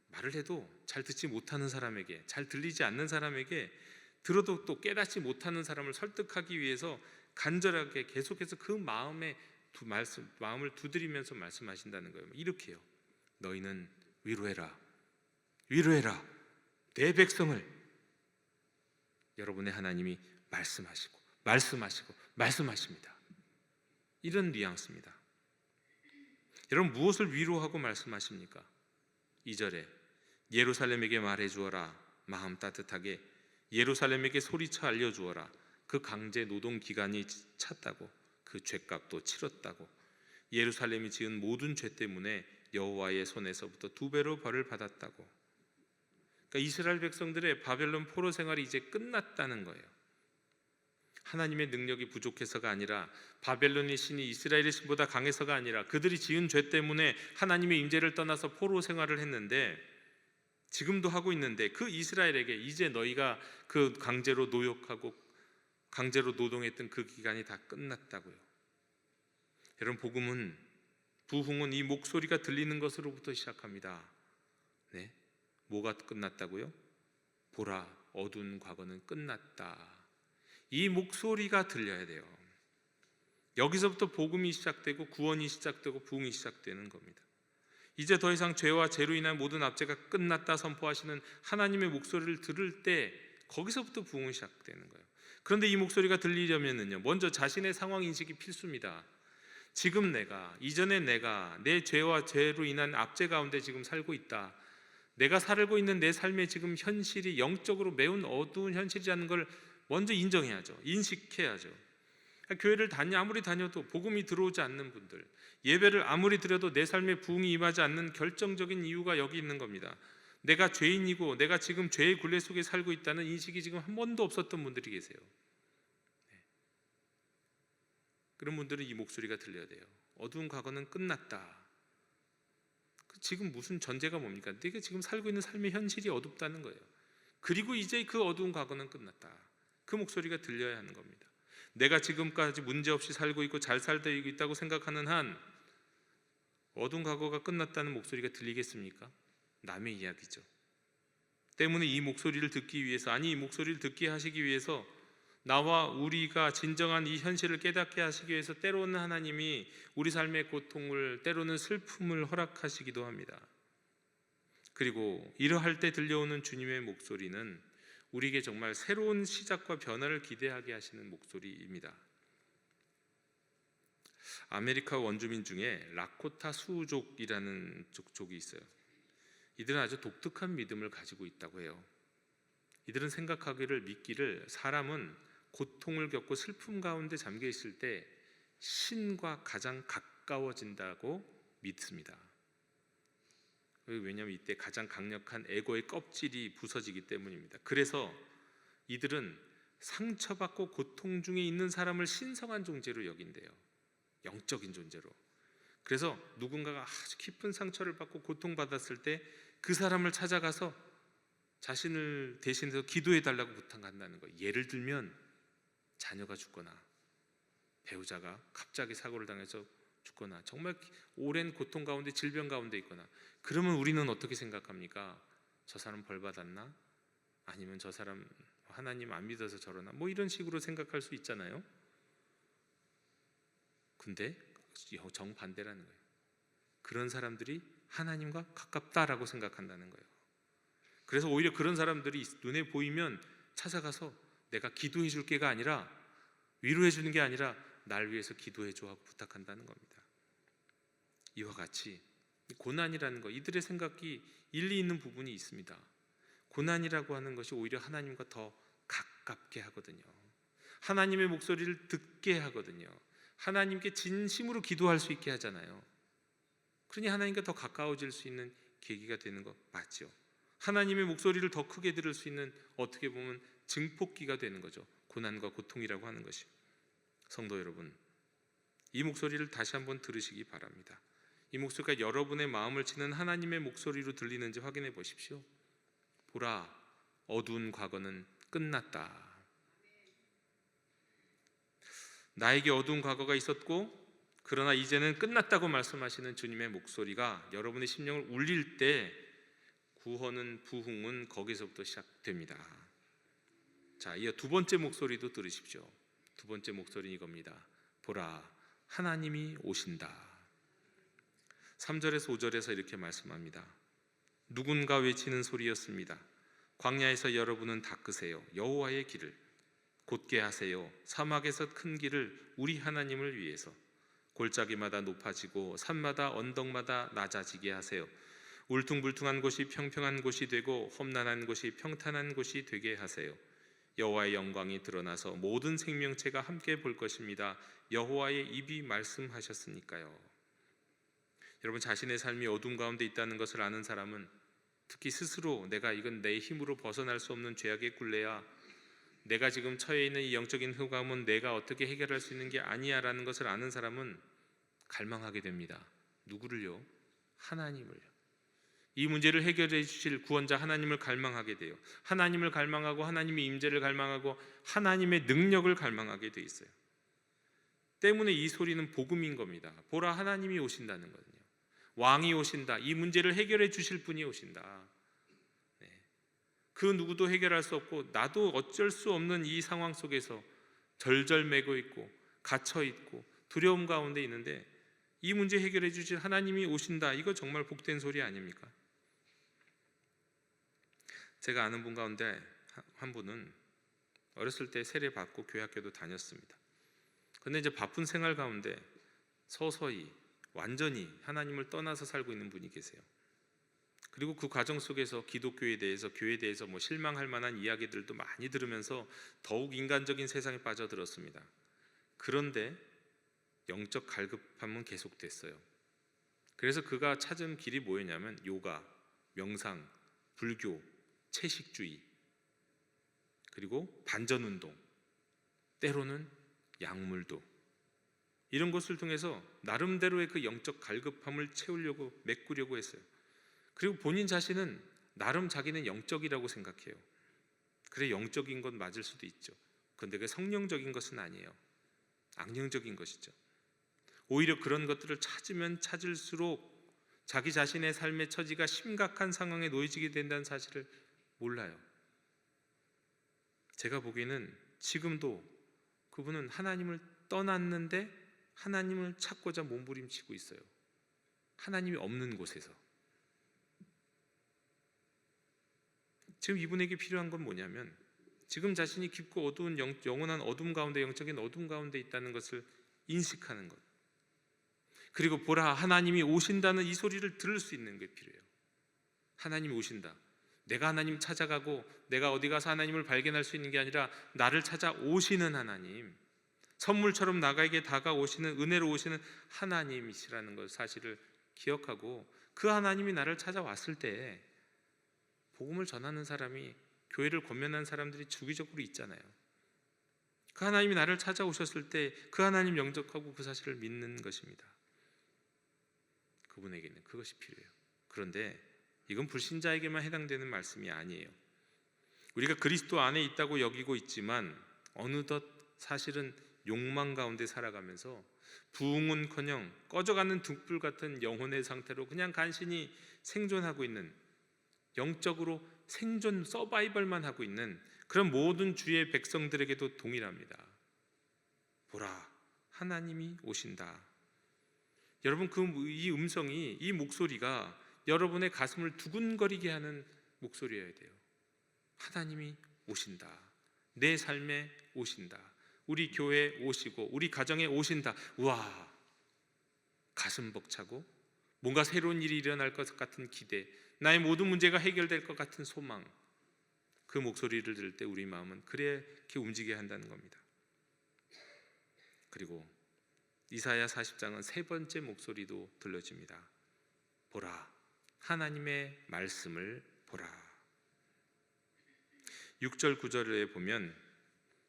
말을 해도 잘 듣지 못하는 사람에게, 잘 들리지 않는 사람에게, 들어도 또 깨닫지 못하는 사람을 설득하기 위해서 간절하게 계속해서 그 마음을 두드리면서 말씀하신다는 거예요. 이렇게요. 너희는 위로해라 내 백성을. 여러분의 하나님이 말씀하십니다. 이런 뉘앙스입니다. 여러분 무엇을 위로하고 말씀하십니까? 2절에 예루살렘에게 말해주어라 마음 따뜻하게. 예루살렘에게 소리쳐 알려주어라 그 강제 노동 기간이 찼다고, 그 죄값도 치렀다고. 예루살렘이 지은 모든 죄 때문에 여호와의 손에서부터 2배로 벌을 받았다고. 그러니까 이스라엘 백성들의 바벨론 포로 생활이 이제 끝났다는 거예요. 하나님의 능력이 부족해서가 아니라, 바벨론의 신이 이스라엘의 신보다 강해서가 아니라, 그들이 지은 죄 때문에 하나님의 임재를 떠나서 포로 생활을 했는데, 지금도 하고 있는데, 그 이스라엘에게 이제 너희가 그 강제로 노역하고 강제로 노동했던 그 기간이 다 끝났다고요. 여러분 부흥은 이 목소리가 들리는 것으로부터 시작합니다. 네, 뭐가 끝났다고요? 보라, 어두운 과거는 끝났다. 이 목소리가 들려야 돼요. 여기서부터 복음이 시작되고 구원이 시작되고 부흥이 시작되는 겁니다. 이제 더 이상 죄와 죄로 인한 모든 압제가 끝났다 선포하시는 하나님의 목소리를 들을 때 거기서부터 부흥이 시작되는 거예요. 그런데 이 목소리가 들리려면은요, 먼저 자신의 상황 인식이 필수입니다. 지금 내가, 이전에 내가 내 죄와 죄로 인한 압제 가운데 지금 살고 있다. 내가 살고 있는 내 삶의 지금 현실이 영적으로 매우 어두운 현실이라는 걸 먼저 인정해야죠. 인식해야죠. 교회를 아무리 다녀도 복음이 들어오지 않는 분들, 예배를 아무리 드려도 내 삶에 부흥이 임하지 않는 결정적인 이유가 여기 있는 겁니다. 내가 죄인이고 내가 지금 죄의 굴레 속에 살고 있다는 인식이 지금 한 번도 없었던 분들이 계세요. 그런 분들은 이 목소리가 들려야 돼요. 어두운 과거는 끝났다. 지금 무슨 전제가 뭡니까? 내가 지금 살고 있는 삶의 현실이 어둡다는 거예요. 그리고 이제 그 어두운 과거는 끝났다. 그 목소리가 들려야 하는 겁니다. 내가 지금까지 문제없이 살고 있고 잘 살고 있다고 생각하는 한 어두운 과거가 끝났다는 목소리가 들리겠습니까? 남의 이야기죠. 때문에 이 목소리를 듣기 위해서, 이 목소리를 듣게 하시기 위해서 나와 우리가 진정한 이 현실을 깨닫게 하시기 위해서 때로는 하나님이 우리 삶의 고통을, 때로는 슬픔을 허락하시기도 합니다. 그리고 이러할 때 들려오는 주님의 목소리는 우리에게 정말 새로운 시작과 변화를 기대하게 하시는 목소리입니다. 아메리카 원주민 중에 라코타 수족이라는 족속이 있어요. 이들은 아주 독특한 믿음을 가지고 있다고 해요. 이들은 믿기를 사람은 고통을 겪고 슬픔 가운데 잠겨 있을 때 신과 가장 가까워진다고 믿습니다. 왜냐하면 이때 가장 강력한 에고의 껍질이 부서지기 때문입니다. 그래서 이들은 상처받고 고통 중에 있는 사람을 신성한 존재로 여긴대요. 영적인 존재로. 그래서 누군가가 아주 깊은 상처를 받고 고통받았을 때 그 사람을 찾아가서 자신을 대신해서 기도해달라고 부탁한다는 거예요. 예를 들면 자녀가 죽거나 배우자가 갑자기 사고를 당해서 죽거나 정말 오랜 고통 가운데, 질병 가운데 있거나, 그러면 우리는 어떻게 생각합니까? 저 사람 벌 받았나? 아니면 저 사람 하나님 안 믿어서 저러나? 이런 식으로 생각할 수 있잖아요. 근데 정반대라는 거예요. 그런 사람들이 하나님과 가깝다라고 생각한다는 거예요. 그래서 오히려 그런 사람들이 눈에 보이면 찾아가서 내가 기도해 줄 게가 아니라, 위로해 주는 게 아니라 날 위해서 기도해 줘 하고 부탁한다는 겁니다. 이와 같이 고난이라는 거, 이들의 생각이 일리 있는 부분이 있습니다. 고난이라고 하는 것이 오히려 하나님과 더 가깝게 하거든요. 하나님의 목소리를 듣게 하거든요. 하나님께 진심으로 기도할 수 있게 하잖아요. 그러니 하나님과 더 가까워질 수 있는 계기가 되는 거 맞죠? 하나님의 목소리를 더 크게 들을 수 있는, 어떻게 보면 증폭기가 되는 거죠. 고난과 고통이라고 하는 것이. 성도 여러분, 이 목소리를 다시 한번 들으시기 바랍니다. 이 목소리가 여러분의 마음을 치는 하나님의 목소리로 들리는지 확인해 보십시오. 보라, 어두운 과거는 끝났다. 나에게 어두운 과거가 있었고 그러나 이제는 끝났다고 말씀하시는 주님의 목소리가 여러분의 심령을 울릴 때 구원은, 부흥은 거기서부터 시작됩니다. 자, 이어 두 번째 목소리도 들으십시오. 두 번째 목소리는 이겁니다. 보라, 하나님이 오신다. 3절에서 5절에서 이렇게 말씀합니다. 누군가 외치는 소리였습니다. 광야에서 여러분은 닦으세요. 여호와의 길을 곧게 하세요. 사막에서 큰 길을 우리 하나님을 위해서. 골짜기마다 높아지고 산마다 언덕마다 낮아지게 하세요. 울퉁불퉁한 곳이 평평한 곳이 되고 험난한 곳이 평탄한 곳이 되게 하세요. 여호와의 영광이 드러나서 모든 생명체가 함께 볼 것입니다. 여호와의 입이 말씀하셨으니까요. 여러분, 자신의 삶이 어둠 가운데 있다는 것을 아는 사람은, 특히 스스로 내가 이건 내 힘으로 벗어날 수 없는 죄악의 굴레야, 내가 지금 처해 있는 이 영적인 흑암은 내가 어떻게 해결할 수 있는 게 아니야 라는 것을 아는 사람은 갈망하게 됩니다. 누구를요? 하나님을요. 이 문제를 해결해 주실 구원자 하나님을 갈망하게 돼요. 하나님을 갈망하고 하나님의 임재를 갈망하고 하나님의 능력을 갈망하게 돼 있어요. 때문에 이 소리는 복음인 겁니다. 보라, 하나님이 오신다는 거거든요. 왕이 오신다. 이 문제를 해결해 주실 분이 오신다. 그 누구도 해결할 수 없고 나도 어쩔 수 없는 이 상황 속에서 절절매고 있고 갇혀 있고 두려움 가운데 있는데 이 문제 해결해 주실 하나님이 오신다. 이거 정말 복된 소리 아닙니까? 제가 아는 분 가운데 한 분은 어렸을 때 세례 받고 교회 학교도 다녔습니다. 근데 이제 바쁜 생활 가운데 서서히 완전히 하나님을 떠나서 살고 있는 분이 계세요. 그리고 그 과정 속에서 기독교에 대해서, 교회에 대해서 실망할 만한 이야기들도 많이 들으면서 더욱 인간적인 세상에 빠져들었습니다. 그런데 영적 갈급함은 계속됐어요. 그래서 그가 찾은 길이 뭐였냐면 요가, 명상, 불교, 채식주의, 그리고 반전운동, 때로는 약물도, 이런 것을 통해서 나름대로의 그 영적 갈급함을 채우려고 메꾸려고 했어요. 그리고 본인 자신은 나름 자기는 영적이라고 생각해요. 그래, 영적인 건 맞을 수도 있죠. 그런데 그게 성령적인 것은 아니에요. 악령적인 것이죠. 오히려 그런 것들을 찾으면 찾을수록 자기 자신의 삶의 처지가 심각한 상황에 놓여지게 된다는 사실을 몰라요. 제가 보기에는 지금도 그분은 하나님을 떠났는데 하나님을 찾고자 몸부림치고 있어요. 하나님이 없는 곳에서. 지금 이분에게 필요한 건 뭐냐면 지금 자신이 깊고 어두운 영원한 어둠 가운데, 영적인 어둠 가운데 있다는 것을 인식하는 것, 그리고 보라 하나님이 오신다는 이 소리를 들을 수 있는 게 필요해요. 하나님이 오신다. 내가 하나님 찾아가고 내가 어디 가서 하나님을 발견할 수 있는 게 아니라 나를 찾아오시는 하나님, 선물처럼 나에게 다가오시는, 은혜로 오시는 하나님이시라는 것 사실을 기억하고 그 하나님이 나를 찾아왔을 때 복음을 전하는 사람이, 교회를 권면하는 사람들이 주기적으로 있잖아요. 그 하나님이 나를 찾아오셨을 때 그 하나님 영접하고 그 사실을 믿는 것입니다. 그분에게는 그것이 필요해요. 그런데 이건 불신자에게만 해당되는 말씀이 아니에요. 우리가 그리스도 안에 있다고 여기고 있지만 어느덧 사실은 욕망 가운데 살아가면서 부흥은커녕 꺼져가는 등불 같은 영혼의 상태로 그냥 간신히 생존하고 있는, 영적으로 생존 서바이벌만 하고 있는 그런 모든 주의 백성들에게도 동일합니다. 보라, 하나님이 오신다. 여러분, 이 음성이, 이 목소리가 여러분의 가슴을 두근거리게 하는 목소리여야 돼요. 하나님이 오신다. 내 삶에 오신다. 우리 교회에 오시고 우리 가정에 오신다. 우와, 가슴 벅차고 뭔가 새로운 일이 일어날 것 같은 기대, 나의 모든 문제가 해결될 것 같은 소망, 그 목소리를 들을 때 우리 마음은 그렇게 움직여야 한다는 겁니다. 그리고 이사야 40장은 세 번째 목소리도 들려집니다. 보라, 하나님의 말씀을 보라. 6절 9절에 보면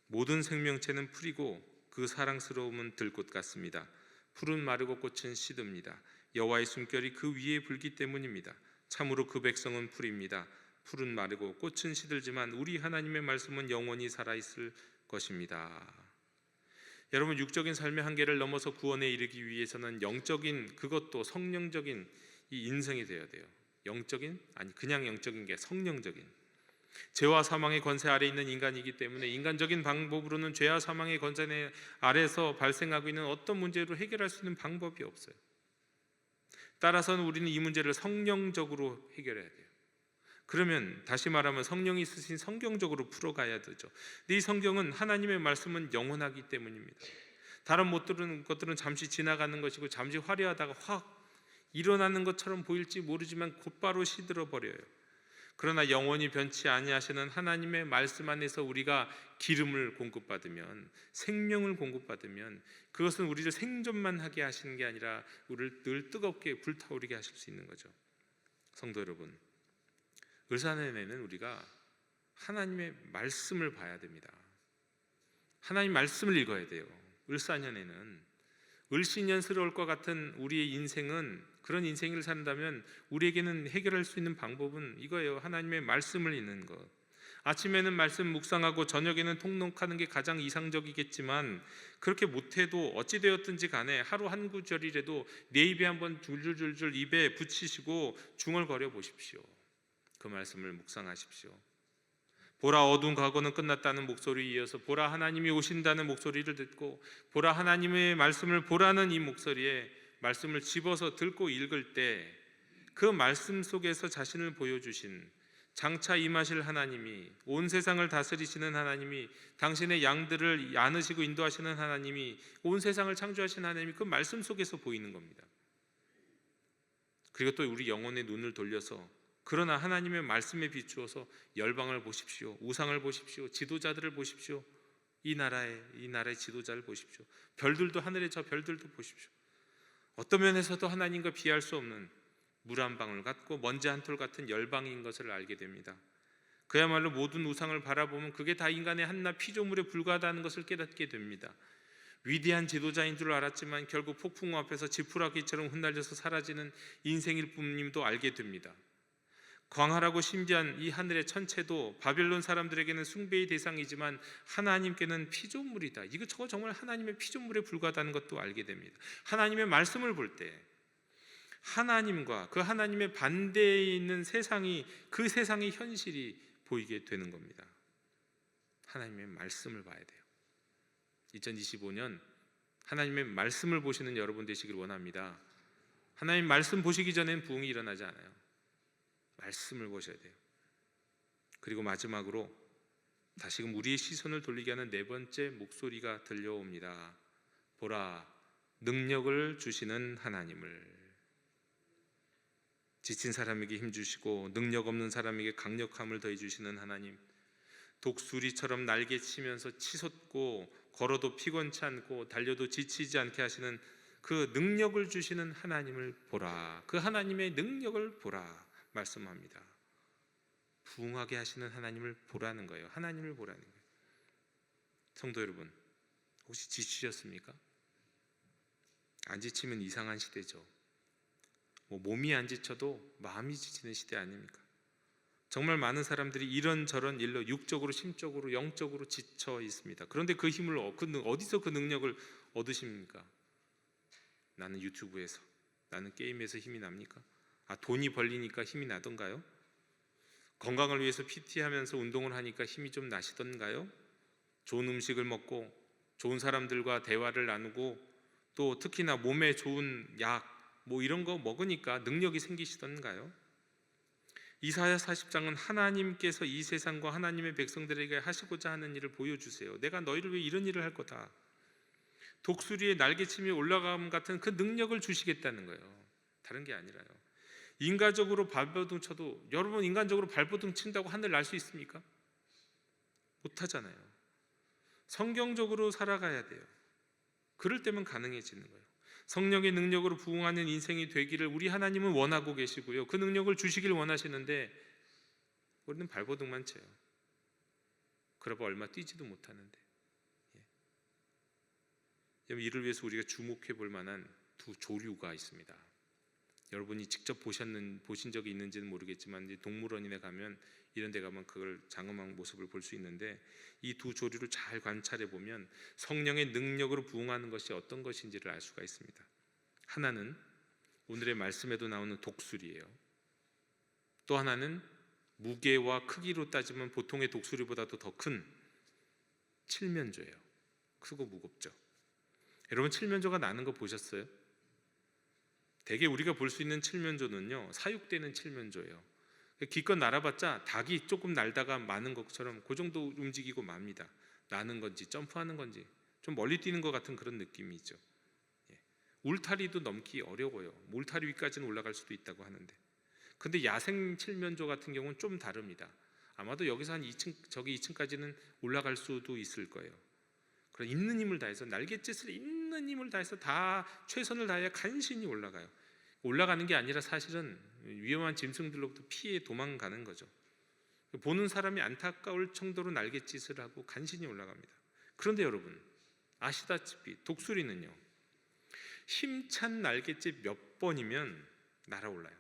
모든 생명체는 풀이고 그 사랑스러움은 들꽃 같습니다. 풀은 마르고 꽃은 시듭니다. 여호와의 숨결이 그 위에 불기 때문입니다. 참으로 그 백성은 풀입니다. 풀은 마르고 꽃은 시들지만 우리 하나님의 말씀은 영원히 살아있을 것입니다. 여러분, 육적인 삶의 한계를 넘어서 구원에 이르기 위해서는 영적인, 그것도 성령적인 이 인생이 되어야 돼요. 영적인, 아니 그냥 영적인 게 성령적인, 죄와 사망의 권세 아래 있는 인간이기 때문에 인간적인 방법으로는 죄와 사망의 권세 아래서 발생하고 있는 어떤 문제로 해결할 수 있는 방법이 없어요. 따라서는 우리는 이 문제를 성령적으로 해결해야 돼요. 그러면 다시 말하면 성령이 쓰신 성경적으로 풀어가야 되죠. 근데 이 성경은, 하나님의 말씀은 영원하기 때문입니다. 다른 못 들은 것들은 잠시 지나가는 것이고 잠시 화려하다가 확 일어나는 것처럼 보일지 모르지만 곧바로 시들어 버려요. 그러나 영원히 변치 아니하시는 하나님의 말씀 안에서 우리가 기름을 공급받으면, 생명을 공급받으면 그것은 우리를 생존만 하게 하시는 게 아니라 우리를 늘 뜨겁게 불타오르게 하실 수 있는 거죠. 성도 여러분, 을사년에는 우리가 하나님의 말씀을 봐야 됩니다. 하나님 말씀을 읽어야 돼요. 을사년에는 을신년스러울 것 같은 우리의 인생은, 그런 인생을 산다면 우리에게는 해결할 수 있는 방법은 이거예요. 하나님의 말씀을 읽는 것. 아침에는 말씀 묵상하고 저녁에는 통독하는 게 가장 이상적이겠지만 그렇게 못해도 어찌되었든지 간에 하루 한 구절이라도 내 입에 한번 줄줄줄줄 입에 붙이시고 중얼거려 보십시오. 그 말씀을 묵상하십시오. 보라 어두운 과거는 끝났다는 목소리에 이어서 보라 하나님이 오신다는 목소리를 듣고 보라 하나님의 말씀을 보라는 이 목소리에 말씀을 집어서 듣고 읽을 때 그 말씀 속에서 자신을 보여주신 장차 임하실 하나님이, 온 세상을 다스리시는 하나님이, 당신의 양들을 안으시고 인도하시는 하나님이, 온 세상을 창조하신 하나님이 그 말씀 속에서 보이는 겁니다. 그리고 또 우리 영혼의 눈을 돌려서 그러나 하나님의 말씀에 비추어서 열방을 보십시오, 우상을 보십시오, 지도자들을 보십시오, 이 나라의 지도자를 보십시오, 별들도, 하늘의 저 별들도 보십시오. 어떤 면에서도 하나님과 비할 수 없는 물 한 방울 같고 먼지 한 톨 같은 열방인 것을 알게 됩니다. 그야말로 모든 우상을 바라보면 그게 다 인간의 한낱 피조물에 불과하다는 것을 깨닫게 됩니다. 위대한 지도자인 줄 알았지만 결국 폭풍우 앞에서 지푸라기처럼 흩날려서 사라지는 인생일 뿐임도 알게 됩니다. 광활하고 신비한 이 하늘의 천체도 바벨론 사람들에게는 숭배의 대상이지만 하나님께는 피조물이다. 저거 정말 하나님의 피조물에 불과하다는 것도 알게 됩니다. 하나님의 말씀을 볼 때 하나님과 그 하나님의 반대에 있는 세상이, 그 세상의 현실이 보이게 되는 겁니다. 하나님의 말씀을 봐야 돼요. 2025년 하나님의 말씀을 보시는 여러분 되시길 원합니다. 하나님 말씀 보시기 전엔 부흥이 일어나지 않아요. 말씀을 보셔야 돼요. 그리고 마지막으로 다시금 우리의 시선을 돌리게 하는 네 번째 목소리가 들려옵니다. 보라, 능력을 주시는 하나님을. 지친 사람에게 힘 주시고 능력 없는 사람에게 강력함을 더해 주시는 하나님, 독수리처럼 날개치면서 치솟고 걸어도 피곤치 않고 달려도 지치지 않게 하시는 그 능력을 주시는 하나님을 보라. 그 하나님의 능력을 보라 말씀합니다. 부흥하게 하시는 하나님을 보라는 거예요. 하나님을 보라는 거예요. 성도 여러분, 혹시 지치셨습니까? 안 지치면 이상한 시대죠. 몸이 안 지쳐도 마음이 지치는 시대 아닙니까? 정말 많은 사람들이 이런저런 일로 육적으로, 심적으로, 영적으로 지쳐 있습니다. 그런데 그 힘을 어디서 그 능력을 얻으십니까? 나는 유튜브에서, 나는 게임에서 힘이 납니까? 돈이 벌리니까 힘이 나던가요? 건강을 위해서 PT하면서 운동을 하니까 힘이 좀 나시던가요? 좋은 음식을 먹고 좋은 사람들과 대화를 나누고 또 특히나 몸에 좋은 약 이런 거 먹으니까 능력이 생기시던가요? 이사야 40장은 하나님께서 이 세상과 하나님의 백성들에게 하시고자 하는 일을 보여주세요. 내가 너희를 위해 이런 일을 할 거다. 독수리의 날개침이 올라감 같은 그 능력을 주시겠다는 거예요. 다른 게 아니라요. 인간적으로 발버둥 쳐도, 여러분 인간적으로 발버둥 친다고 하늘 날 수 있습니까? 못하잖아요. 성경적으로 살아가야 돼요. 그럴 때면 가능해지는 거예요. 성령의 능력으로 부흥하는 인생이 되기를 우리 하나님은 원하고 계시고요, 그 능력을 주시길 원하시는데 우리는 발버둥만 쳐요. 그러고 얼마 뛰지도 못하는데. 이를 위해서 우리가 주목해 볼 만한 두 조류가 있습니다. 여러분이 직접 보신 적이 있는지는 모르겠지만 이제 동물원에 가면, 이런 데 가면 그걸 장엄한 모습을 볼 수 있는데, 이 두 조류를 잘 관찰해 보면 성령의 능력으로 부흥하는 것이 어떤 것인지를 알 수가 있습니다. 하나는 오늘의 말씀에도 나오는 독수리예요. 또 하나는 무게와 크기로 따지면 보통의 독수리보다도 더 큰 칠면조예요. 크고 무겁죠. 여러분 칠면조가 나는 거 보셨어요? 대개 우리가 볼 수 있는 칠면조는요, 사육되는 칠면조예요. 기껏 날아봤자 닭이 조금 날다가 마는 것처럼 그 정도 움직이고 맙니다. 나는 건지 점프하는 건지 좀 멀리 뛰는 것 같은 그런 느낌이죠. 울타리도 넘기 어려워요. 울타리 위까지는 올라갈 수도 있다고 하는데, 근데 야생 칠면조 같은 경우는 좀 다릅니다. 아마도 여기서 한 2층, 저기 2층까지는 올라갈 수도 있을 거예요. 그럼 있는 힘을 다해서, 날갯짓을 있는 힘을 다해서 다 최선을 다해야 간신히 올라가요. 올라가는 게 아니라 사실은 위험한 짐승들로부터 피해 도망가는 거죠. 보는 사람이 안타까울 정도로 날갯짓을 하고 간신히 올라갑니다. 그런데 여러분 아시다시피 독수리는요, 힘찬 날갯짓 몇 번이면 날아올라요.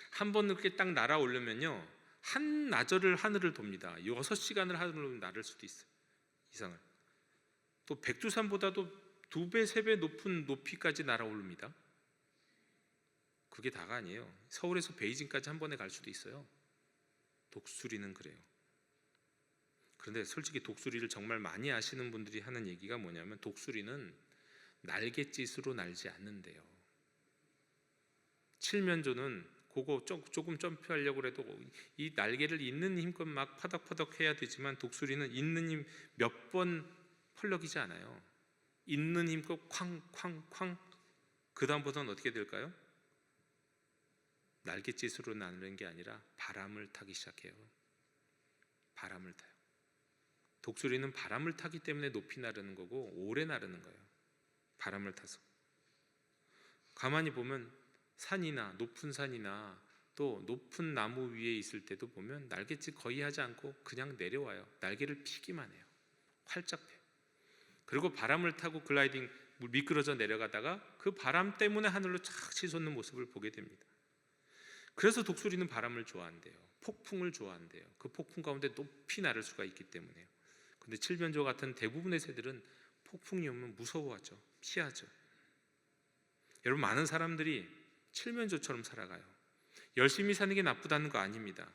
한 번 그렇게 딱 날아오려면요, 한나절을 하늘을 돕니다. 6시간을 하늘을 나를 수도 있어요. 이상을. 또 백두산보다도 2배, 3배 높은 높이까지 날아오릅니다. 그게 다가 아니에요. 서울에서 베이징까지 한 번에 갈 수도 있어요. 독수리는 그래요. 그런데 솔직히 독수리를 정말 많이 아시는 분들이 하는 얘기가 뭐냐면 독수리는 날갯짓으로 날지 않는데요. 칠면조는 그거 조금 점프하려고 해도 이 날개를 있는 힘껏 막 파덕파덕 해야 되지만 독수리는 있는 힘 몇 번 펄럭이지 않아요. 있는 힘껏 쾅쾅쾅. 그 다음부터는 어떻게 될까요? 날갯짓으로 나는 게 아니라 바람을 타기 시작해요. 바람을 타요. 독수리는 바람을 타기 때문에 높이 나르는 거고 오래 나르는 거예요. 바람을 타서. 가만히 보면 산이나 높은 산이나 또 높은 나무 위에 있을 때도 보면 날갯짓 거의 하지 않고 그냥 내려와요. 날개를 피기만 해요. 활짝 펴요. 그리고 바람을 타고 글라이딩 미끄러져 내려가다가 그 바람 때문에 하늘로 착 치솟는 모습을 보게 됩니다. 그래서 독수리는 바람을 좋아한대요. 폭풍을 좋아한대요. 그 폭풍 가운데 높이 나를 수가 있기 때문에요. 근데 칠면조 같은 대부분의 새들은 폭풍이 오면 무서워하죠. 피하죠. 여러분, 많은 사람들이 칠면조처럼 살아가요. 열심히 사는 게 나쁘다는 거 아닙니다.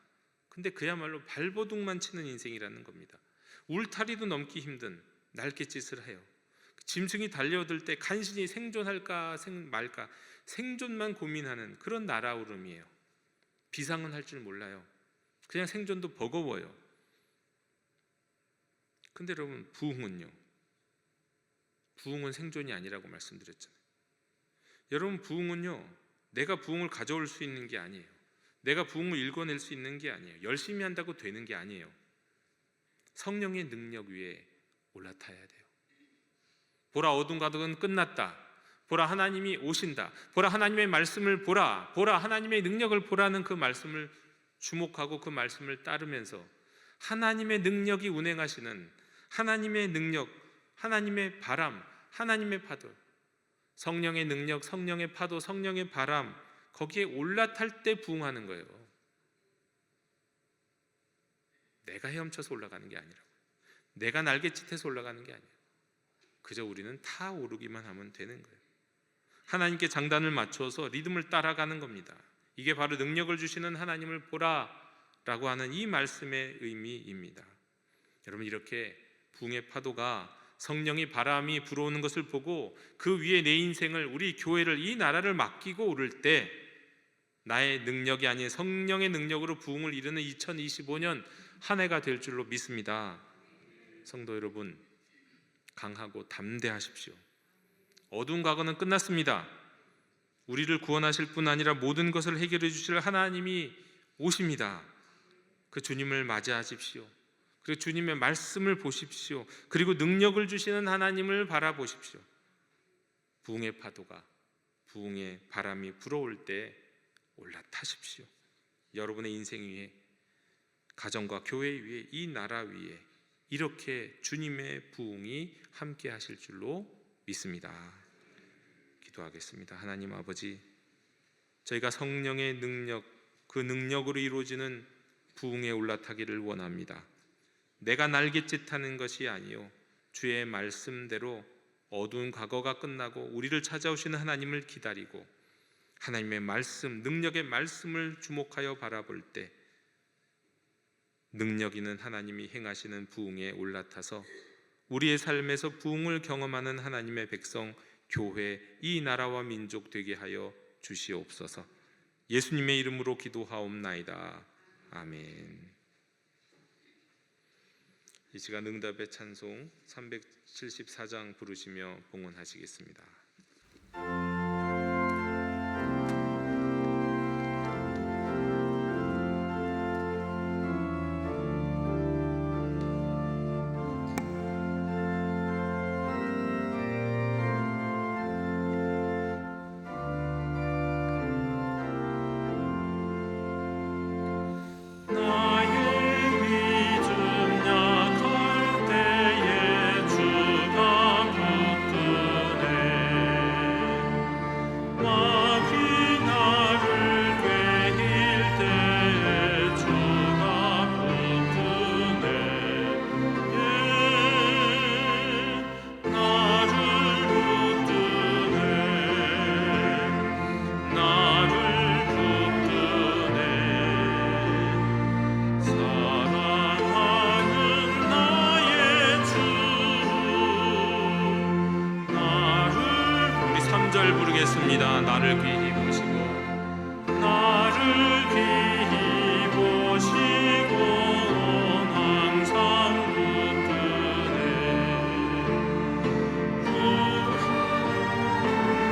근데 그야말로 발버둥만 치는 인생이라는 겁니다. 울타리도 넘기 힘든 날갯짓을 해요. 짐승이 달려들 때 간신히 생존할까 말까 생존만 고민하는 그런 날아오름이에요. 비상은 할 줄 몰라요. 그냥 생존도 버거워요. 근데 여러분, 부흥은요? 부흥은 생존이 아니라고 말씀드렸잖아요. 여러분, 부흥은요, 내가 부흥을 가져올 수 있는 게 아니에요. 내가 부흥을 읽어낼 수 있는 게 아니에요. 열심히 한다고 되는 게 아니에요. 성령의 능력 위에 올라타야 돼요. 보라, 어둠 가득은 끝났다. 보라, 하나님이 오신다. 보라, 하나님의 말씀을 보라. 보라, 하나님의 능력을 보라는 그 말씀을 주목하고 그 말씀을 따르면서 하나님의 능력이 운행하시는 하나님의 능력, 하나님의 바람, 하나님의 파도, 성령의 능력, 성령의 파도, 성령의 바람, 거기에 올라탈 때 부흥하는 거예요. 내가 헤엄쳐서 올라가는 게 아니라고. 내가 날갯짓해서 올라가는 게 아니에요. 그저 우리는 타오르기만 하면 되는 거예요. 하나님께 장단을 맞춰서 리듬을 따라가는 겁니다. 이게 바로 능력을 주시는 하나님을 보라라고 하는 이 말씀의 의미입니다. 여러분, 이렇게 부흥의 파도가 성령이 바람이 불어오는 것을 보고 그 위에 내 인생을, 우리 교회를, 이 나라를 맡기고 오를 때 나의 능력이 아닌 성령의 능력으로 부흥을 이루는 2025년 한 해가 될 줄로 믿습니다. 성도 여러분, 강하고 담대하십시오. 어두운 과거는 끝났습니다. 우리를 구원하실 뿐 아니라 모든 것을 해결해 주실 하나님이 오십니다. 그 주님을 맞이하십시오. 그리고 주님의 말씀을 보십시오. 그리고 능력을 주시는 하나님을 바라보십시오. 부흥의 파도가, 부흥의 바람이 불어올 때 올라타십시오. 여러분의 인생 위에, 가정과 교회 위에, 이 나라 위에 이렇게 주님의 부흥이 함께 하실 줄로 믿습니다. 기도하겠습니다. 하나님 아버지, 저희가 성령의 능력, 그 능력으로 이루어지는 부흥에 올라타기를 원합니다. 내가 날갯짓하는 것이 아니요, 주의 말씀대로 어두운 과거가 끝나고 우리를 찾아오시는 하나님을 기다리고 하나님의 말씀, 능력의 말씀을 주목하여 바라볼 때 능력 있는 하나님이 행하시는 부흥에 올라타서 우리의 삶에서 부흥을 경험하는 하나님의 백성, 교회, 이 나라와 민족 되게 하여 주시옵소서. 예수님의 이름으로 기도하옵나이다. 아멘. 이 시간 응답의 찬송 374장 부르시며 봉헌하시겠습니다. 주님께서나 나를 귀히 보시고 나를 귀히 보시고 항상 붙드네.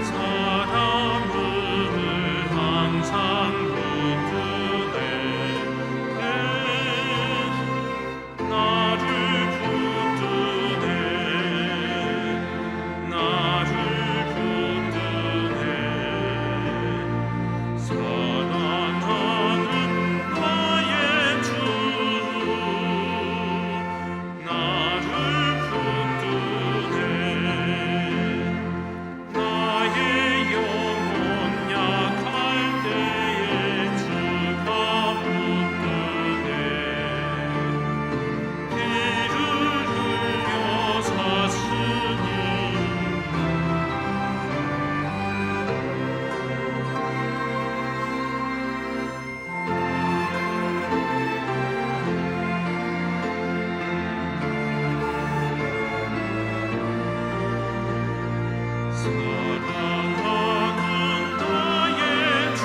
사랑을 항상 붙드네. 나를 붙드네. 나를 붙드네. 사랑하는 나의 주 나를 붙드네. 나의 영혼 약할 때에 주가 붙드네. 피를 흘려 샀으니 사랑하는 나의 주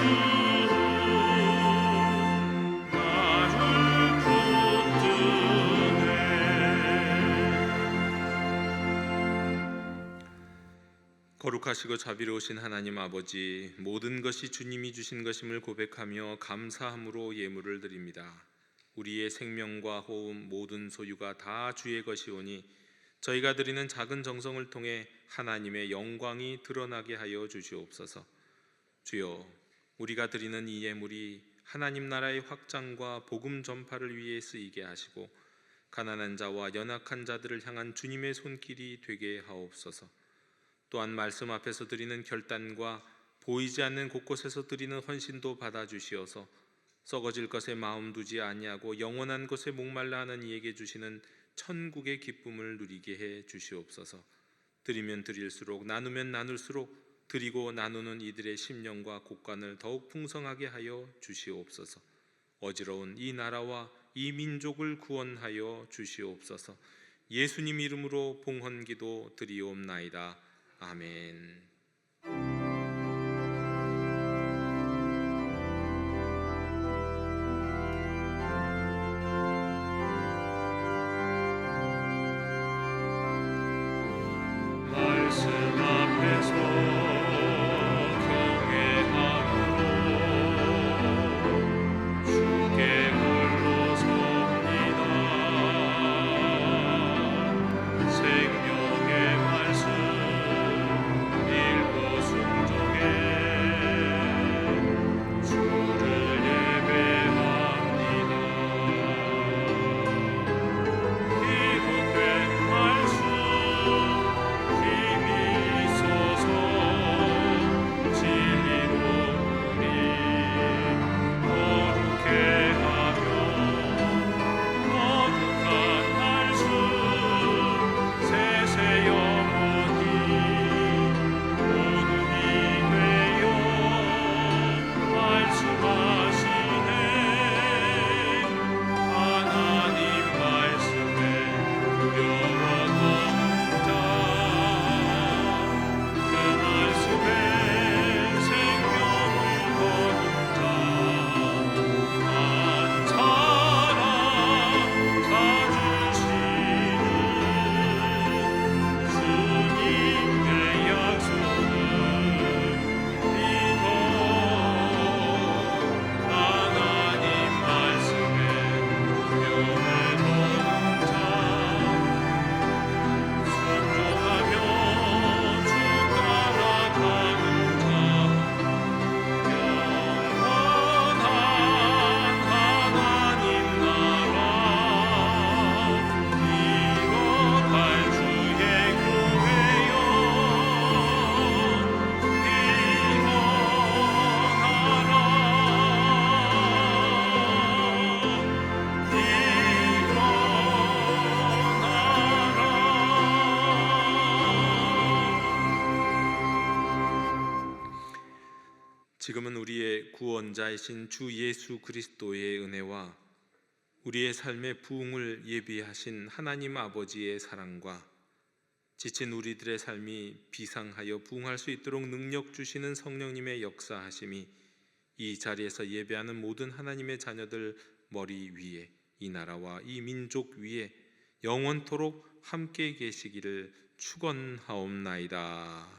나를 붙드네. 거룩하시고 자비로우신 하나님 아버지, 모든 것이 주님이 주신 것임을 고백하며 감사함으로 예물을 드립니다. 우리의 생명과 호흡 모든 소유가 다 주의 것이오니 저희가 드리는 작은 정성을 통해 하나님의 영광이 드러나게 하여 주시옵소서. 주여, 우리가 드리는 이 예물이 하나님 나라의 확장과 복음 전파를 위해 쓰이게 하시고 가난한 자와 연약한 자들을 향한 주님의 손길이 되게 하옵소서. 또한 말씀 앞에서 드리는 결단과 보이지 않는 곳곳에서 드리는 헌신도 받아주시어서 썩어질 것에 마음 두지 아니하고 영원한 것에 목말라 하는 이에게 주시는 천국의 기쁨을 누리게 해 주시옵소서. 드리면 드릴수록 나누면 나눌수록 드리고 나누는 이들의 심령과 곳간을 더욱 풍성하게 하여 주시옵소서. 어지러운 이 나라와 이 민족을 구원하여 주시옵소서. 예수님 이름으로 봉헌기도 드리옵나이다. 아멘. 말씀 앞에서 경외함으로 주께 홀로 섭니다. 생명의 말씀 읽고 순종해 주를 예배합니다. 기록된 말씀 힘이 있어서 진리로 우리 거룩해 하며 거룩한 말씀 세세 영원히 복음이 되어 말씀하시네. 하나님 말씀에 두려워 떠는 자 그 말씀에 생명을 거둔 자 한 사람 찾으시는 주님의 약속을 믿어. 하나님 말씀에 두려움을 거둔 자 순종하며 주 따라가는 자 영원한 하나님 나라 이뤄갈 주의 교회여 지금은 우리의 구원자이신 주 예수 그리스도의 은혜와 우리의 삶의 부흥을 예비하신 하나님 아버지의 사랑과 지친 우리들의 삶이 비상하여 부응할 수 있도록 능력 주시는 성령님의 역사하심이 이 자리에서 예배하는 모든 하나님의 자녀들 머리 위에, 이 나라와 이 민족 위에 영원토록 함께 계시기를 축원하옵나이다.